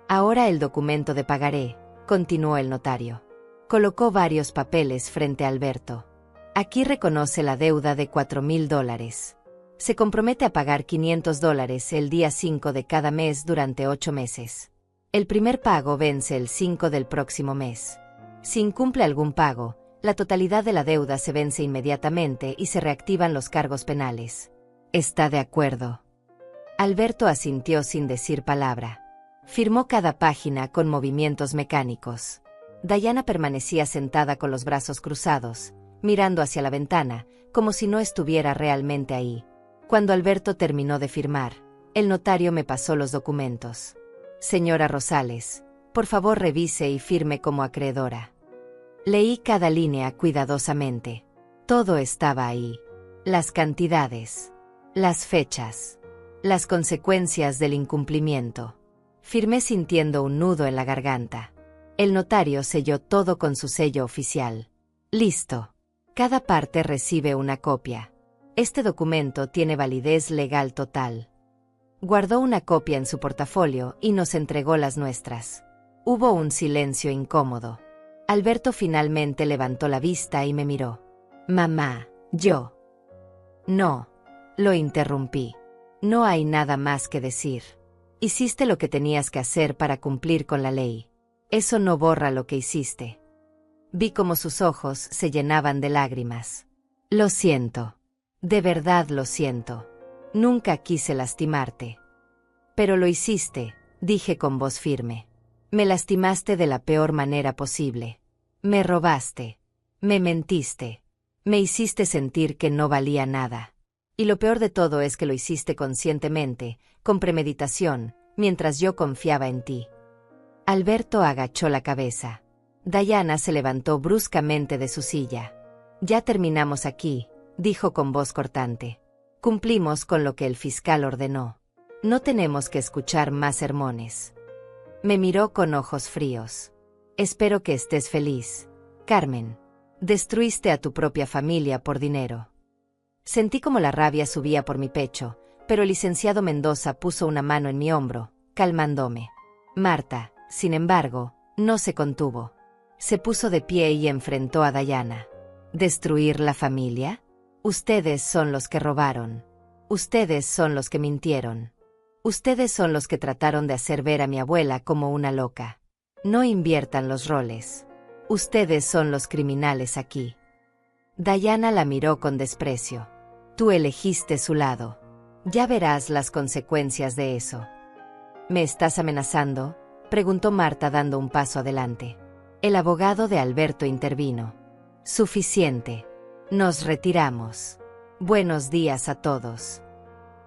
Ahora el documento de pagaré, continuó el notario. Colocó varios papeles frente a Alberto. Aquí reconoce la deuda de $4,000. Se compromete a pagar $500 el día 5 de cada mes durante 8 meses. El primer pago vence el 5 del próximo mes. Si incumple algún pago, la totalidad de la deuda se vence inmediatamente y se reactivan los cargos penales. ¿Está de acuerdo? Alberto asintió sin decir palabra. Firmó cada página con movimientos mecánicos. Dayana permanecía sentada con los brazos cruzados, mirando hacia la ventana, como si no estuviera realmente ahí. Cuando Alberto terminó de firmar, el notario me pasó los documentos. Señora Rosales, por favor revise y firme como acreedora. Leí cada línea cuidadosamente. Todo estaba ahí. Las cantidades, las fechas, las consecuencias del incumplimiento. Firmé sintiendo un nudo en la garganta. El notario selló todo con su sello oficial. Listo. Cada parte recibe una copia. Este documento tiene validez legal total. Guardó una copia en su portafolio y nos entregó las nuestras. Hubo un silencio incómodo. Alberto finalmente levantó la vista y me miró. Mamá, yo. No, lo interrumpí. No hay nada más que decir. Hiciste lo que tenías que hacer para cumplir con la ley. Eso no borra lo que hiciste. Vi cómo sus ojos se llenaban de lágrimas. Lo siento. De verdad lo siento. Nunca quise lastimarte. Pero lo hiciste, dije con voz firme. Me lastimaste de la peor manera posible. Me robaste. Me mentiste. Me hiciste sentir que no valía nada. Y lo peor de todo es que lo hiciste conscientemente, con premeditación, mientras yo confiaba en ti. Alberto agachó la cabeza. Dayana se levantó bruscamente de su silla. Ya terminamos aquí, dijo con voz cortante. Cumplimos con lo que el fiscal ordenó. No tenemos que escuchar más sermones. Me miró con ojos fríos. Espero que estés feliz, Carmen. Destruiste a tu propia familia por dinero. Sentí como la rabia subía por mi pecho, pero el licenciado Mendoza puso una mano en mi hombro, calmándome. Marta, sin embargo, no se contuvo. Se puso de pie y enfrentó a Dayana. ¿Destruir la familia? Ustedes son los que robaron. Ustedes son los que mintieron. Ustedes son los que trataron de hacer ver a mi abuela como una loca. No inviertan los roles. Ustedes son los criminales aquí. Diana la miró con desprecio. Tú elegiste su lado. Ya verás las consecuencias de eso. ¿Me estás amenazando?, preguntó Marta dando un paso adelante. El abogado de Alberto intervino. Suficiente. Nos retiramos. Buenos días a todos.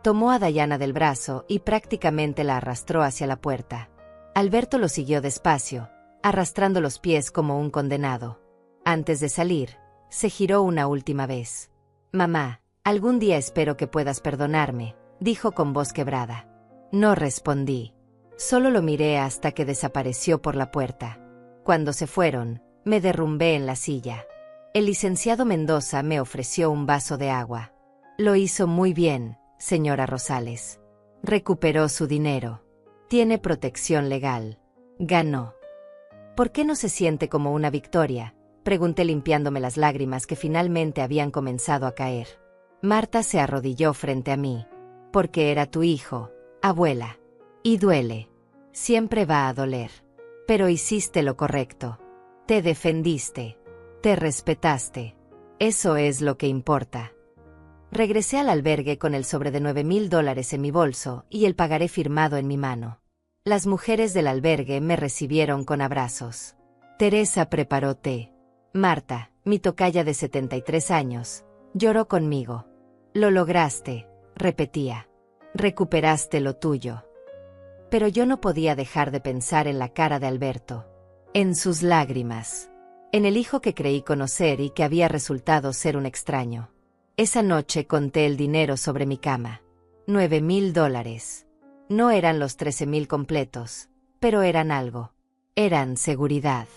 Tomó a Diana del brazo y prácticamente la arrastró hacia la puerta. Alberto lo siguió despacio, arrastrando los pies como un condenado. Antes de salir, se giró una última vez. Mamá, algún día espero que puedas perdonarme, dijo con voz quebrada. No respondí. Solo lo miré hasta que desapareció por la puerta. Cuando se fueron, me derrumbé en la silla. El licenciado Mendoza me ofreció un vaso de agua. Lo hizo muy bien, señora Rosales. Recuperó su dinero. Tiene protección legal. Ganó. ¿Por qué no se siente como una victoria?, pregunté limpiándome las lágrimas que finalmente habían comenzado a caer. Marta se arrodilló frente a mí. Porque era tu hijo, abuela. Y duele. Siempre va a doler. Pero hiciste lo correcto. Te defendiste. Te respetaste. Eso es lo que importa. Regresé al albergue con el sobre de $9,000 en mi bolso y el pagaré firmado en mi mano. Las mujeres del albergue me recibieron con abrazos. Teresa preparó té. Marta, mi tocaya de 73 años, lloró conmigo. Lo lograste, repetía. Recuperaste lo tuyo. Pero yo no podía dejar de pensar en la cara de Alberto. En sus lágrimas. En el hijo que creí conocer y que había resultado ser un extraño. Esa noche conté el dinero sobre mi cama. $9,000. No eran los 13,000 completos, pero eran algo. Eran seguridad.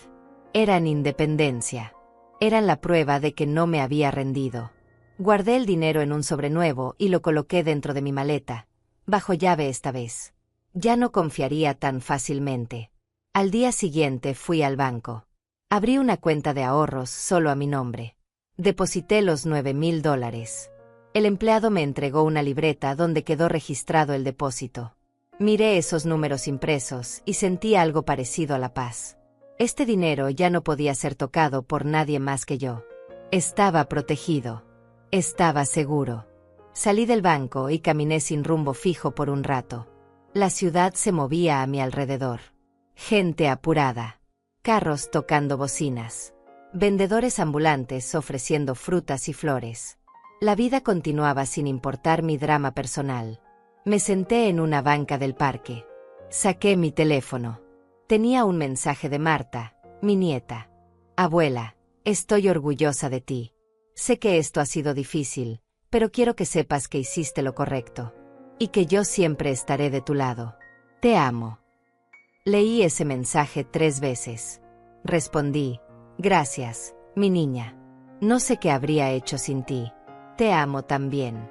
Eran independencia. Eran la prueba de que no me había rendido. Guardé el dinero en un sobre nuevo y lo coloqué dentro de mi maleta, bajo llave esta vez. Ya no confiaría tan fácilmente. Al día siguiente fui al banco. Abrí una cuenta de ahorros solo a mi nombre. Deposité los $9,000. El empleado me entregó una libreta donde quedó registrado el depósito. Miré esos números impresos y sentí algo parecido a la paz. Este dinero ya no podía ser tocado por nadie más que yo. Estaba protegido. Estaba seguro. Salí del banco y caminé sin rumbo fijo por un rato. La ciudad se movía a mi alrededor. Gente apurada. Carros tocando bocinas. Vendedores ambulantes ofreciendo frutas y flores. La vida continuaba sin importar mi drama personal. Me senté en una banca del parque. Saqué mi teléfono. Tenía un mensaje de Marta, mi nieta. Abuela, estoy orgullosa de ti. Sé que esto ha sido difícil, pero quiero que sepas que hiciste lo correcto. Y que yo siempre estaré de tu lado. Te amo. Leí ese mensaje 3 veces. Respondí, gracias, mi niña. No sé qué habría hecho sin ti. Te amo también.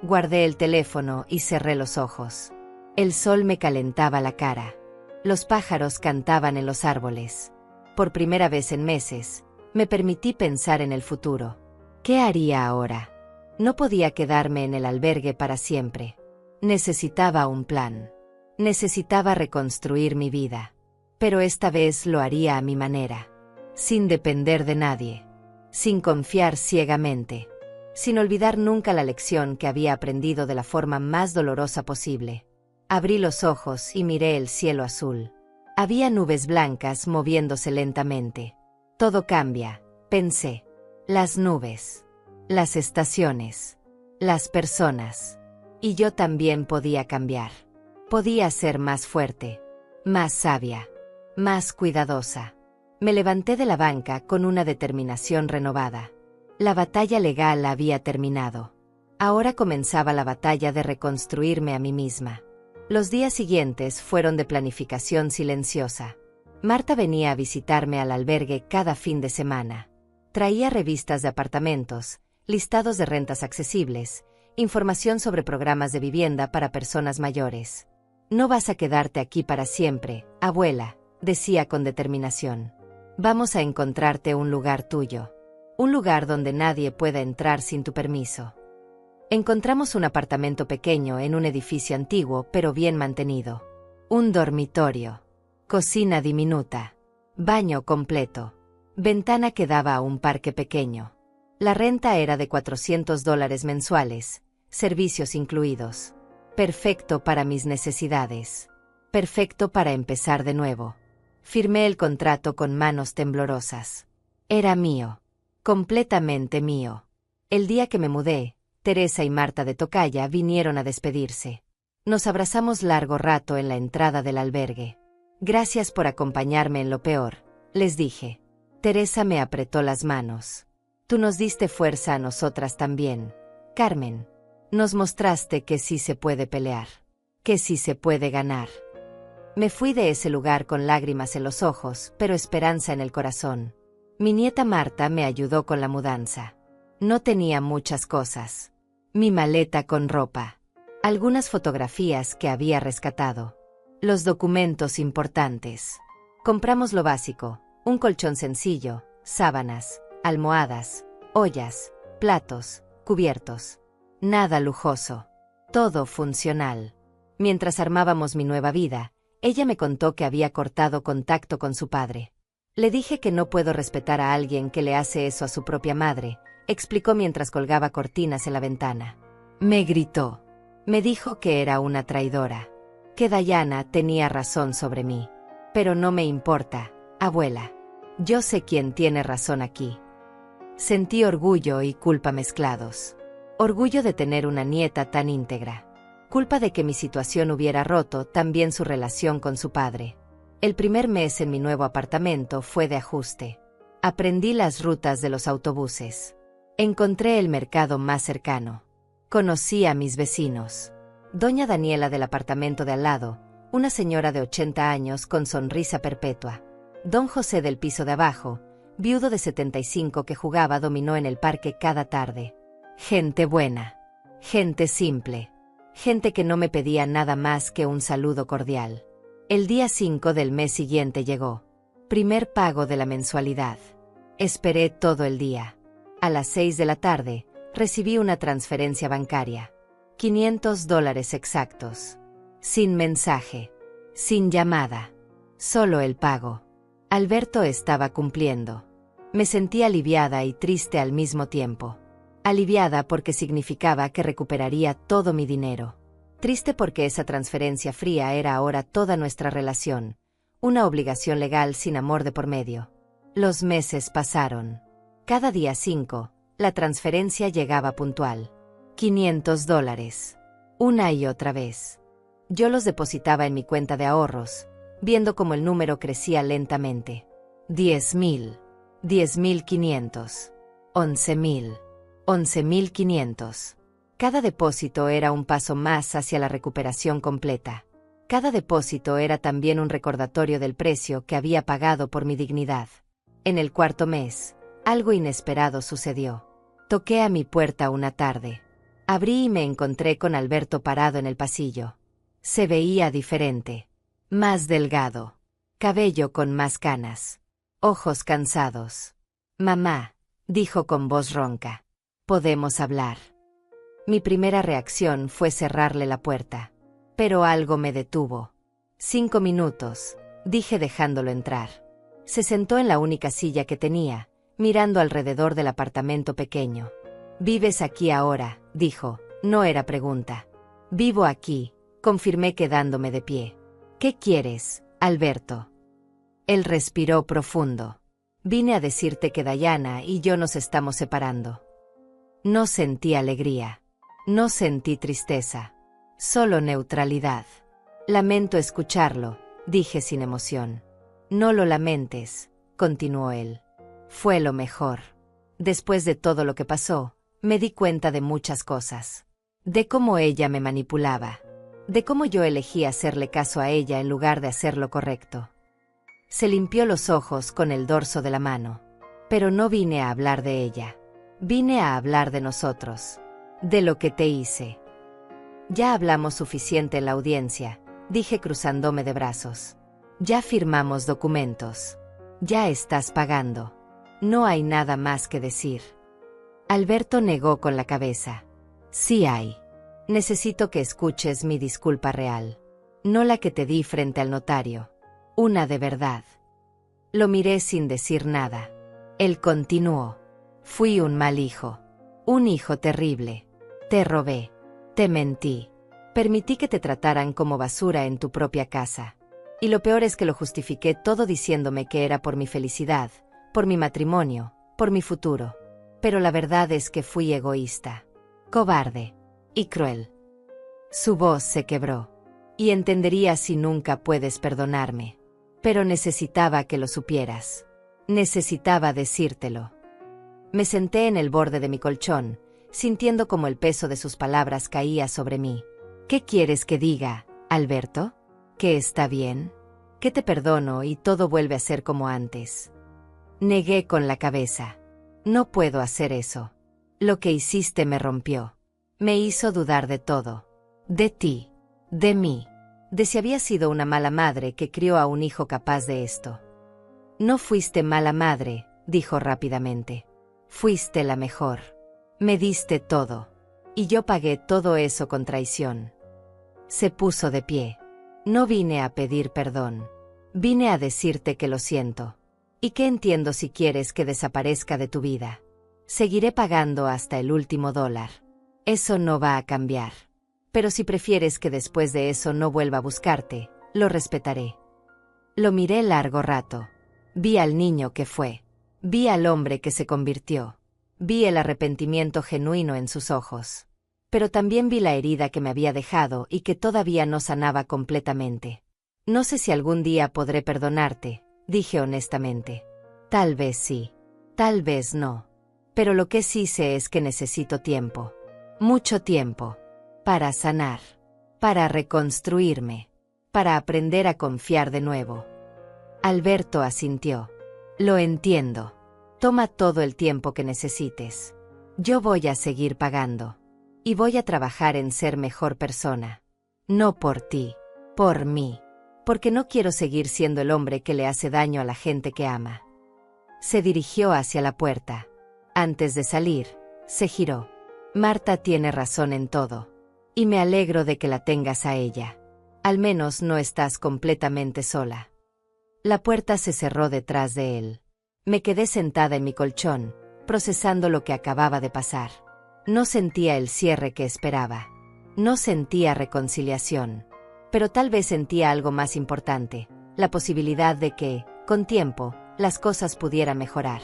Guardé el teléfono y cerré los ojos. El sol me calentaba la cara. Los pájaros cantaban en los árboles. Por primera vez en meses, me permití pensar en el futuro. ¿Qué haría ahora? No podía quedarme en el albergue para siempre. Necesitaba un plan. Necesitaba reconstruir mi vida. Pero esta vez lo haría a mi manera. Sin depender de nadie. Sin confiar ciegamente. Sin olvidar nunca la lección que había aprendido de la forma más dolorosa posible. Abrí los ojos y miré el cielo azul. Había nubes blancas moviéndose lentamente. Todo cambia, pensé. Las nubes. Las estaciones. Las personas. Y yo también podía cambiar. Podía ser más fuerte. Más sabia. Más cuidadosa. Me levanté de la banca con una determinación renovada. La batalla legal había terminado. Ahora comenzaba la batalla de reconstruirme a mí misma. Los días siguientes fueron de planificación silenciosa. Marta venía a visitarme al albergue cada fin de semana. Traía revistas de apartamentos, listados de rentas accesibles, información sobre programas de vivienda para personas mayores. No vas a quedarte aquí para siempre, abuela, decía con determinación. Vamos a encontrarte un lugar tuyo. Un lugar donde nadie pueda entrar sin tu permiso. Encontramos un apartamento pequeño en un edificio antiguo pero bien mantenido. Un dormitorio. Cocina diminuta. Baño completo. Ventana que daba a un parque pequeño. La renta era de $400 mensuales, servicios incluidos. Perfecto para mis necesidades. Perfecto para empezar de nuevo. Firmé el contrato con manos temblorosas. Era mío. Completamente mío. El día que me mudé, Teresa y Marta de Tocaya vinieron a despedirse. Nos abrazamos largo rato en la entrada del albergue. Gracias por acompañarme en lo peor, les dije. Teresa me apretó las manos. Tú nos diste fuerza a nosotras también, Carmen. Nos mostraste que sí se puede pelear, que sí se puede ganar. Me fui de ese lugar con lágrimas en los ojos, pero esperanza en el corazón. Mi nieta Marta me ayudó con la mudanza. No tenía muchas cosas. Mi maleta con ropa. Algunas fotografías que había rescatado. Los documentos importantes. Compramos lo básico, un colchón sencillo, sábanas, almohadas, ollas, platos, cubiertos. Nada lujoso. Todo funcional. Mientras armábamos mi nueva vida, ella me contó que había cortado contacto con su padre. Le dije que no puedo respetar a alguien que le hace eso a su propia madre, explicó mientras colgaba cortinas en la ventana. Me gritó. Me dijo que era una traidora. Que Dayana tenía razón sobre mí. Pero no me importa, abuela. Yo sé quién tiene razón aquí. Sentí orgullo y culpa mezclados. Orgullo de tener una nieta tan íntegra. Culpa de que mi situación hubiera roto también su relación con su padre. El primer mes en mi nuevo apartamento fue de ajuste. Aprendí las rutas de los autobuses. Encontré el mercado más cercano. Conocí a mis vecinos. Doña Daniela del apartamento de al lado, una señora de 80 años con sonrisa perpetua. Don José del piso de abajo, viudo de 75 que jugaba dominó en el parque cada tarde. Gente buena. Gente simple. Gente que no me pedía nada más que un saludo cordial. El día 5 del mes siguiente llegó. Primer pago de la mensualidad. Esperé todo el día. A las 6 de la tarde, recibí una transferencia bancaria. $500 exactos. Sin mensaje. Sin llamada. Solo el pago. Alberto estaba cumpliendo. Me sentí aliviada y triste al mismo tiempo. Aliviada porque significaba que recuperaría todo mi dinero. Triste porque esa transferencia fría era ahora toda nuestra relación, una obligación legal sin amor de por medio. Los meses pasaron. Cada día 5, la transferencia llegaba puntual. $500. Una y otra vez. Yo los depositaba en mi cuenta de ahorros, viendo cómo el número crecía lentamente. 10,000. 10,500. 11,000. 11,500. Cada depósito era un paso más hacia la recuperación completa. Cada depósito era también un recordatorio del precio que había pagado por mi dignidad. En el cuarto mes, algo inesperado sucedió. Toqué a mi puerta una tarde. Abrí y me encontré con Alberto parado en el pasillo. Se veía diferente. Más delgado. Cabello con más canas. Ojos cansados. Mamá, dijo con voz ronca. ¿Podemos hablar? Mi primera reacción fue cerrarle la puerta. Pero algo me detuvo. 5 minutos, dije dejándolo entrar. Se sentó en la única silla que tenía, mirando alrededor del apartamento pequeño. ¿Vives aquí ahora?, dijo, no era pregunta. Vivo aquí, confirmé quedándome de pie. ¿Qué quieres, Alberto? Él respiró profundo. Vine a decirte que Dayana y yo nos estamos separando. No sentí alegría. No sentí tristeza. Solo neutralidad. Lamento escucharlo, dije sin emoción. No lo lamentes, continuó él. Fue lo mejor. Después de todo lo que pasó, me di cuenta de muchas cosas. De cómo ella me manipulaba. De cómo yo elegí hacerle caso a ella en lugar de hacer lo correcto. Se limpió los ojos con el dorso de la mano. Pero no vine a hablar de ella. Vine a hablar de nosotros. De lo que te hice. Ya hablamos suficiente en la audiencia, dije cruzándome de brazos. Ya firmamos documentos. Ya estás pagando. No hay nada más que decir. Alberto negó con la cabeza. Sí hay. Necesito que escuches mi disculpa real. No la que te di frente al notario. Una de verdad. Lo miré sin decir nada. Él continuó. Fui un mal hijo. Un hijo terrible. Te robé. Te mentí. Permití que te trataran como basura en tu propia casa. Y lo peor es que lo justifiqué todo diciéndome que era por mi felicidad, por mi matrimonio, por mi futuro. Pero la verdad es que fui egoísta, cobarde y cruel. Su voz se quebró. Y entendería si nunca puedes perdonarme. Pero necesitaba que lo supieras. Necesitaba decírtelo. Me senté en el borde de mi colchón, sintiendo como el peso de sus palabras caía sobre mí. ¿Qué quieres que diga, Alberto? ¿Que está bien? ¿Que te perdono y todo vuelve a ser como antes? Negué con la cabeza. No puedo hacer eso. Lo que hiciste me rompió. Me hizo dudar de todo. De ti. De mí. De si había sido una mala madre que crió a un hijo capaz de esto. No fuiste mala madre, dijo rápidamente. Fuiste la mejor. Me diste todo. Y yo pagué todo eso con traición. Se puso de pie. No vine a pedir perdón. Vine a decirte que lo siento. Y que entiendo si quieres que desaparezca de tu vida. Seguiré pagando hasta el último dólar. Eso no va a cambiar. Pero si prefieres que después de eso no vuelva a buscarte, lo respetaré. Lo miré largo rato. Vi al niño que fue. Vi al hombre que se convirtió. Vi el arrepentimiento genuino en sus ojos. Pero también vi la herida que me había dejado y que todavía no sanaba completamente. No sé si algún día podré perdonarte, dije honestamente. Tal vez sí. Tal vez no. Pero lo que sí sé es que necesito tiempo. Mucho tiempo. Para sanar. Para reconstruirme. Para aprender a confiar de nuevo. Alberto asintió. Lo entiendo. Toma todo el tiempo que necesites. Yo voy a seguir pagando. Y voy a trabajar en ser mejor persona. No por ti. Por mí. Porque no quiero seguir siendo el hombre que le hace daño a la gente que ama. Se dirigió hacia la puerta. Antes de salir, se giró. Marta tiene razón en todo. Y me alegro de que la tengas a ella. Al menos no estás completamente sola. La puerta se cerró detrás de él. Me quedé sentada en mi colchón, procesando lo que acababa de pasar. No sentía el cierre que esperaba. No sentía reconciliación. Pero tal vez sentía algo más importante, la posibilidad de que, con tiempo, las cosas pudieran mejorar.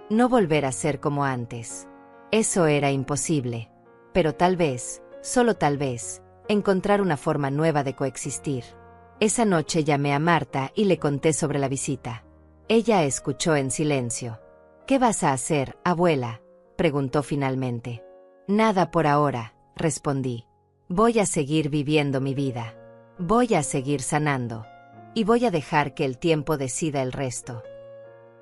No volver a ser como antes. Eso era imposible. Pero tal vez, solo tal vez, encontrar una forma nueva de coexistir. Esa noche llamé a Marta y le conté sobre la visita. Ella escuchó en silencio. ¿Qué vas a hacer, abuela?, preguntó finalmente. Nada por ahora, respondí. Voy a seguir viviendo mi vida. Voy a seguir sanando. Y voy a dejar que el tiempo decida el resto.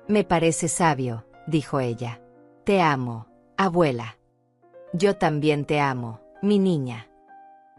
Me parece sabio, dijo ella. Te amo, abuela. Yo también te amo, mi niña.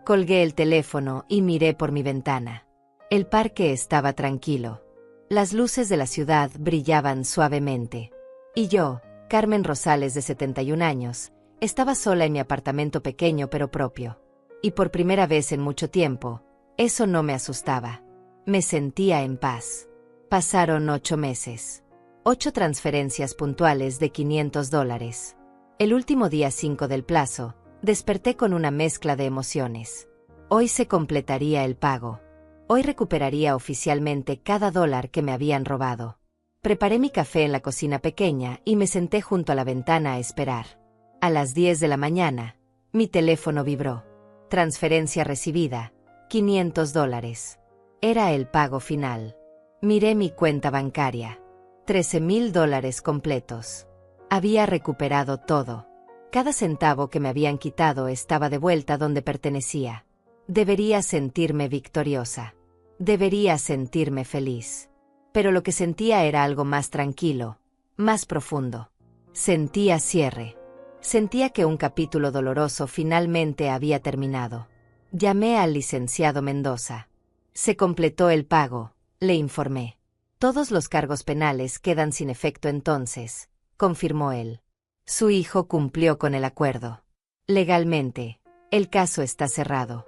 Colgué el teléfono y miré por mi ventana. El parque estaba tranquilo. Las luces de la ciudad brillaban suavemente. Y yo, Carmen Rosales de 71 años, estaba sola en mi apartamento pequeño pero propio. Y por primera vez en mucho tiempo, eso no me asustaba. Me sentía en paz. Pasaron 8 meses. 8 transferencias puntuales de $500. El último día 5 del plazo, desperté con una mezcla de emociones. Hoy se completaría el pago. Hoy recuperaría oficialmente cada dólar que me habían robado. Preparé mi café en la cocina pequeña y me senté junto a la ventana a esperar. A las 10 de la mañana, mi teléfono vibró. Transferencia recibida, $500. Era el pago final. Miré mi cuenta bancaria. $13,000 completos. Había recuperado todo. Cada centavo que me habían quitado estaba de vuelta donde pertenecía. Debería sentirme victoriosa. Debería sentirme feliz. Pero lo que sentía era algo más tranquilo, más profundo. Sentía cierre. Sentía que un capítulo doloroso finalmente había terminado. Llamé al licenciado Mendoza. Se completó el pago, le informé. Todos los cargos penales quedan sin efecto entonces, confirmó él. Su hijo cumplió con el acuerdo. Legalmente, el caso está cerrado.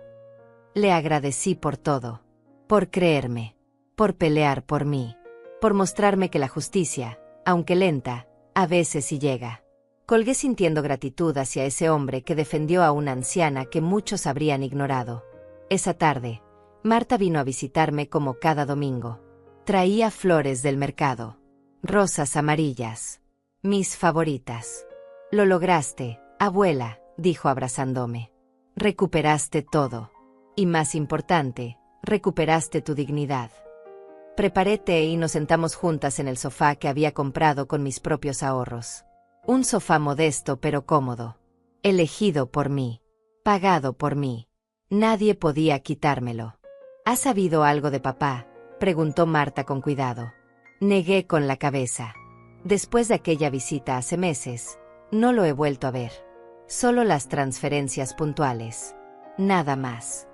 Le agradecí por todo. Por creerme. Por pelear por mí. Por mostrarme que la justicia, aunque lenta, A veces sí llega. Colgué sintiendo gratitud hacia ese hombre que defendió a una anciana que muchos habrían ignorado. Esa tarde, Marta vino a visitarme como cada domingo. Traía flores del mercado. Rosas amarillas. Mis favoritas. Lo lograste, abuela, dijo abrazándome. Recuperaste todo. Y más importante, recuperaste tu dignidad. Preparé té y nos sentamos juntas en el sofá que había comprado con mis propios ahorros. Un sofá modesto pero cómodo. Elegido por mí. Pagado por mí. Nadie podía quitármelo. ¿Has sabido algo de papá?, preguntó Marta con cuidado. Negué con la cabeza. Después de aquella visita hace meses, no lo he vuelto a ver. Solo las transferencias puntuales. Nada más.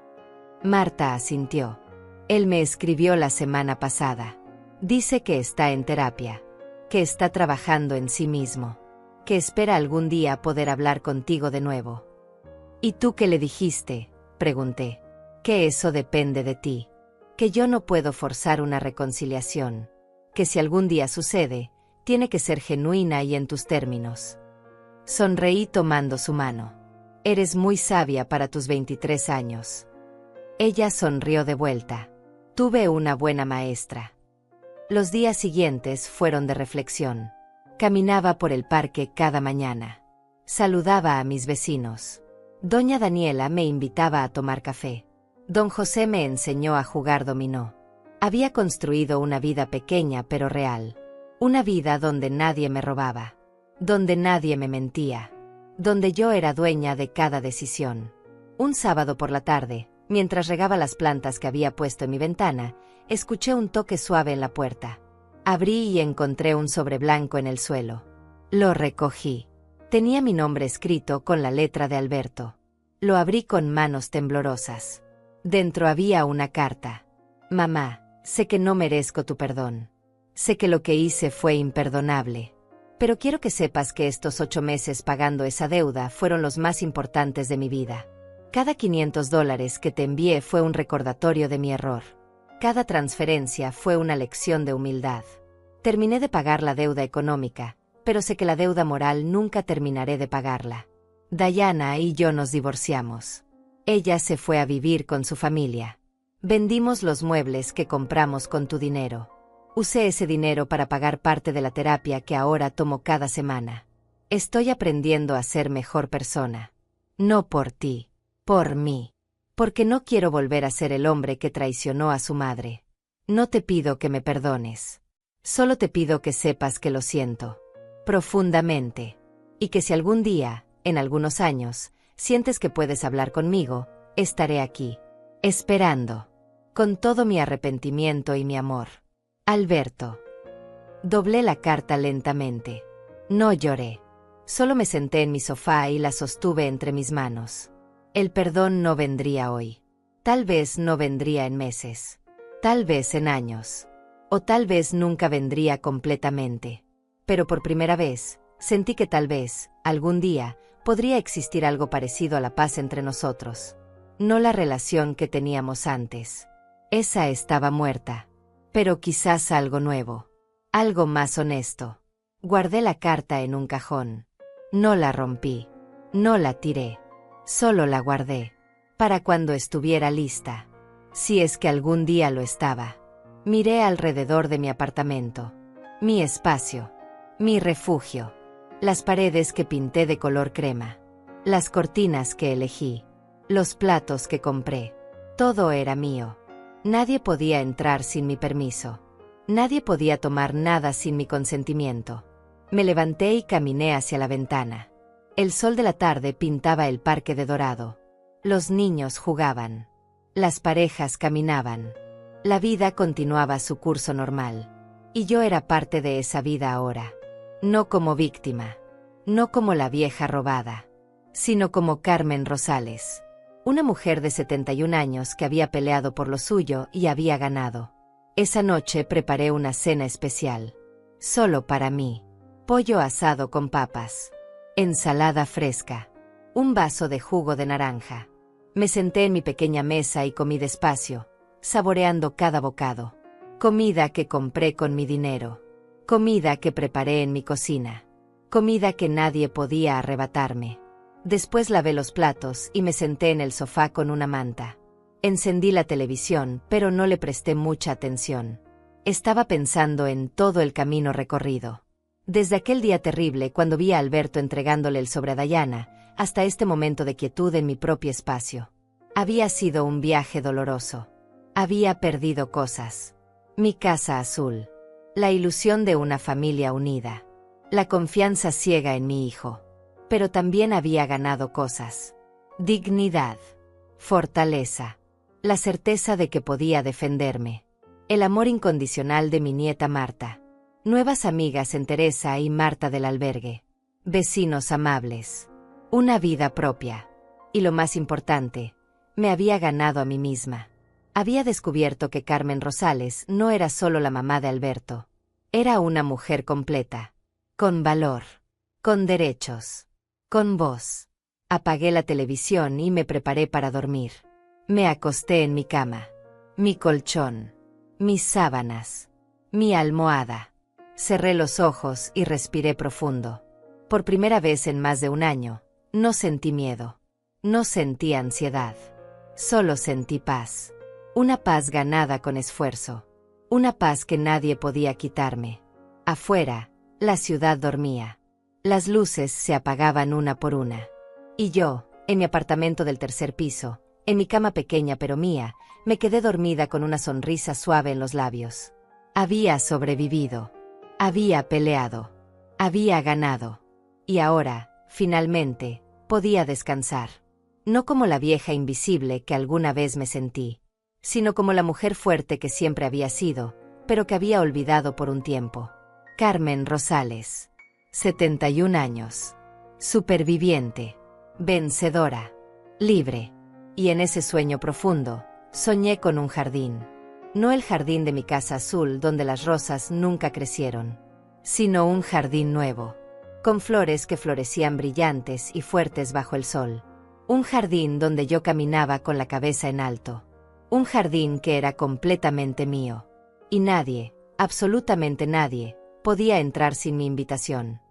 Marta asintió. Él me escribió la semana pasada. Dice que está en terapia. Que está trabajando en sí mismo. Que espera algún día poder hablar contigo de nuevo. ¿Y tú qué le dijiste?, pregunté. Que eso depende de ti. Que yo no puedo forzar una reconciliación. Que si algún día sucede, tiene que ser genuina y en tus términos. Sonreí tomando su mano. Eres muy sabia para tus 23 años. Ella sonrió de vuelta. Tuve una buena maestra. Los días siguientes fueron de reflexión. Caminaba por el parque cada mañana. Saludaba a mis vecinos. Doña Daniela me invitaba a tomar café. Don José me enseñó a jugar dominó. Había construido una vida pequeña pero real. Una vida donde nadie me robaba. Donde nadie me mentía. Donde yo era dueña de cada decisión. Un sábado por la tarde, mientras regaba las plantas que había puesto en mi ventana, escuché un toque suave en la puerta. Abrí y encontré un sobre blanco en el suelo. Lo recogí. Tenía mi nombre escrito con la letra de Alberto. Lo abrí con manos temblorosas. Dentro había una carta. Mamá, sé que no merezco tu perdón. Sé que lo que hice fue imperdonable. Pero quiero que sepas que estos 8 meses pagando esa deuda fueron los más importantes de mi vida. Cada $500 que te envié fue un recordatorio de mi error. Cada transferencia fue una lección de humildad. Terminé de pagar la deuda económica, pero sé que la deuda moral nunca terminaré de pagarla. Diana y yo nos divorciamos. Ella se fue a vivir con su familia. Vendimos los muebles que compramos con tu dinero. Usé ese dinero para pagar parte de la terapia que ahora tomo cada semana. Estoy aprendiendo a ser mejor persona. No por ti, por mí. Porque no quiero volver a ser el hombre que traicionó a su madre. No te pido que me perdones. Solo te pido que sepas que lo siento. Profundamente. Y que si algún día, en algunos años, sientes que puedes hablar conmigo, estaré aquí. Esperando. Con todo mi arrepentimiento y mi amor. Alberto. Doblé la carta lentamente. No lloré. Solo me senté en mi sofá y la sostuve entre mis manos. El perdón no vendría hoy. Tal vez no vendría en meses. Tal vez en años. O tal vez nunca vendría completamente. Pero por primera vez, sentí que tal vez, algún día, podría existir algo parecido a la paz entre nosotros. No la relación que teníamos antes. Esa estaba muerta. Pero quizás algo nuevo. Algo más honesto. Guardé la carta en un cajón. No la rompí. No la tiré. Solo la guardé. Para cuando estuviera lista. Si es que algún día lo estaba. Miré alrededor de mi apartamento. Mi espacio. Mi refugio. Las paredes que pinté de color crema. Las cortinas que elegí. Los platos que compré. Todo era mío. Nadie podía entrar sin mi permiso. Nadie podía tomar nada sin mi consentimiento. Me levanté y caminé hacia la ventana. El sol de la tarde pintaba el parque de dorado. Los niños jugaban. Las parejas caminaban. La vida continuaba su curso normal. Y yo era parte de esa vida ahora. No como víctima. No como la vieja robada. Sino como Carmen Rosales. Una mujer de 71 años que había peleado por lo suyo y había ganado. Esa noche preparé una cena especial. Solo para mí. Pollo asado con papas. Ensalada fresca. Un vaso de jugo de naranja. Me senté en mi pequeña mesa y comí despacio, saboreando cada bocado. Comida que compré con mi dinero. Comida que preparé en mi cocina. comida que nadie podía arrebatarme. Después lavé los platos y me senté en el sofá con una manta. Encendí la televisión, pero no le presté mucha atención. Estaba pensando en todo el camino recorrido. Desde aquel día terrible cuando vi a Alberto entregándole el sobre a Dayana, hasta este momento de quietud en mi propio espacio. Había sido un viaje doloroso. Había perdido cosas. Mi casa azul. La ilusión de una familia unida. La confianza ciega en mi hijo. Pero también había ganado cosas. Dignidad. Fortaleza. La certeza de que podía defenderme. El amor incondicional de mi nieta Marta. Nuevas amigas en Teresa y Marta del albergue. Vecinos amables. Una vida propia. Y lo más importante, me había ganado a mí misma. Había descubierto que Carmen Rosales no era solo la mamá de Alberto. Era una mujer completa. Con valor. Con derechos. Con voz. Apagué la televisión y me preparé para dormir. Me acosté en mi cama. Mi colchón. Mis sábanas. Mi almohada. Cerré los ojos y respiré profundo. Por primera vez en más de un año, no sentí miedo. No sentí ansiedad. Solo sentí paz. Una paz ganada con esfuerzo. Una paz que nadie podía quitarme. Afuera, la ciudad dormía. Las luces se apagaban una por una. Y yo, en mi apartamento del tercer piso, en mi cama pequeña pero mía, me quedé dormida con una sonrisa suave en los labios. Había sobrevivido. Había peleado. Había ganado. Y ahora, finalmente, podía descansar. No como la vieja invisible que alguna vez me sentí, sino como la mujer fuerte que siempre había sido, pero que había olvidado por un tiempo. Carmen Rosales. 71 años. Superviviente. Vencedora. Libre. Y en ese sueño profundo, soñé con un jardín. No el jardín de mi casa azul donde las rosas nunca crecieron, sino un jardín nuevo, con flores que florecían brillantes y fuertes bajo el sol. Un jardín donde yo caminaba con la cabeza en alto. Un jardín que era completamente mío. Y nadie, absolutamente nadie, podía entrar sin mi invitación.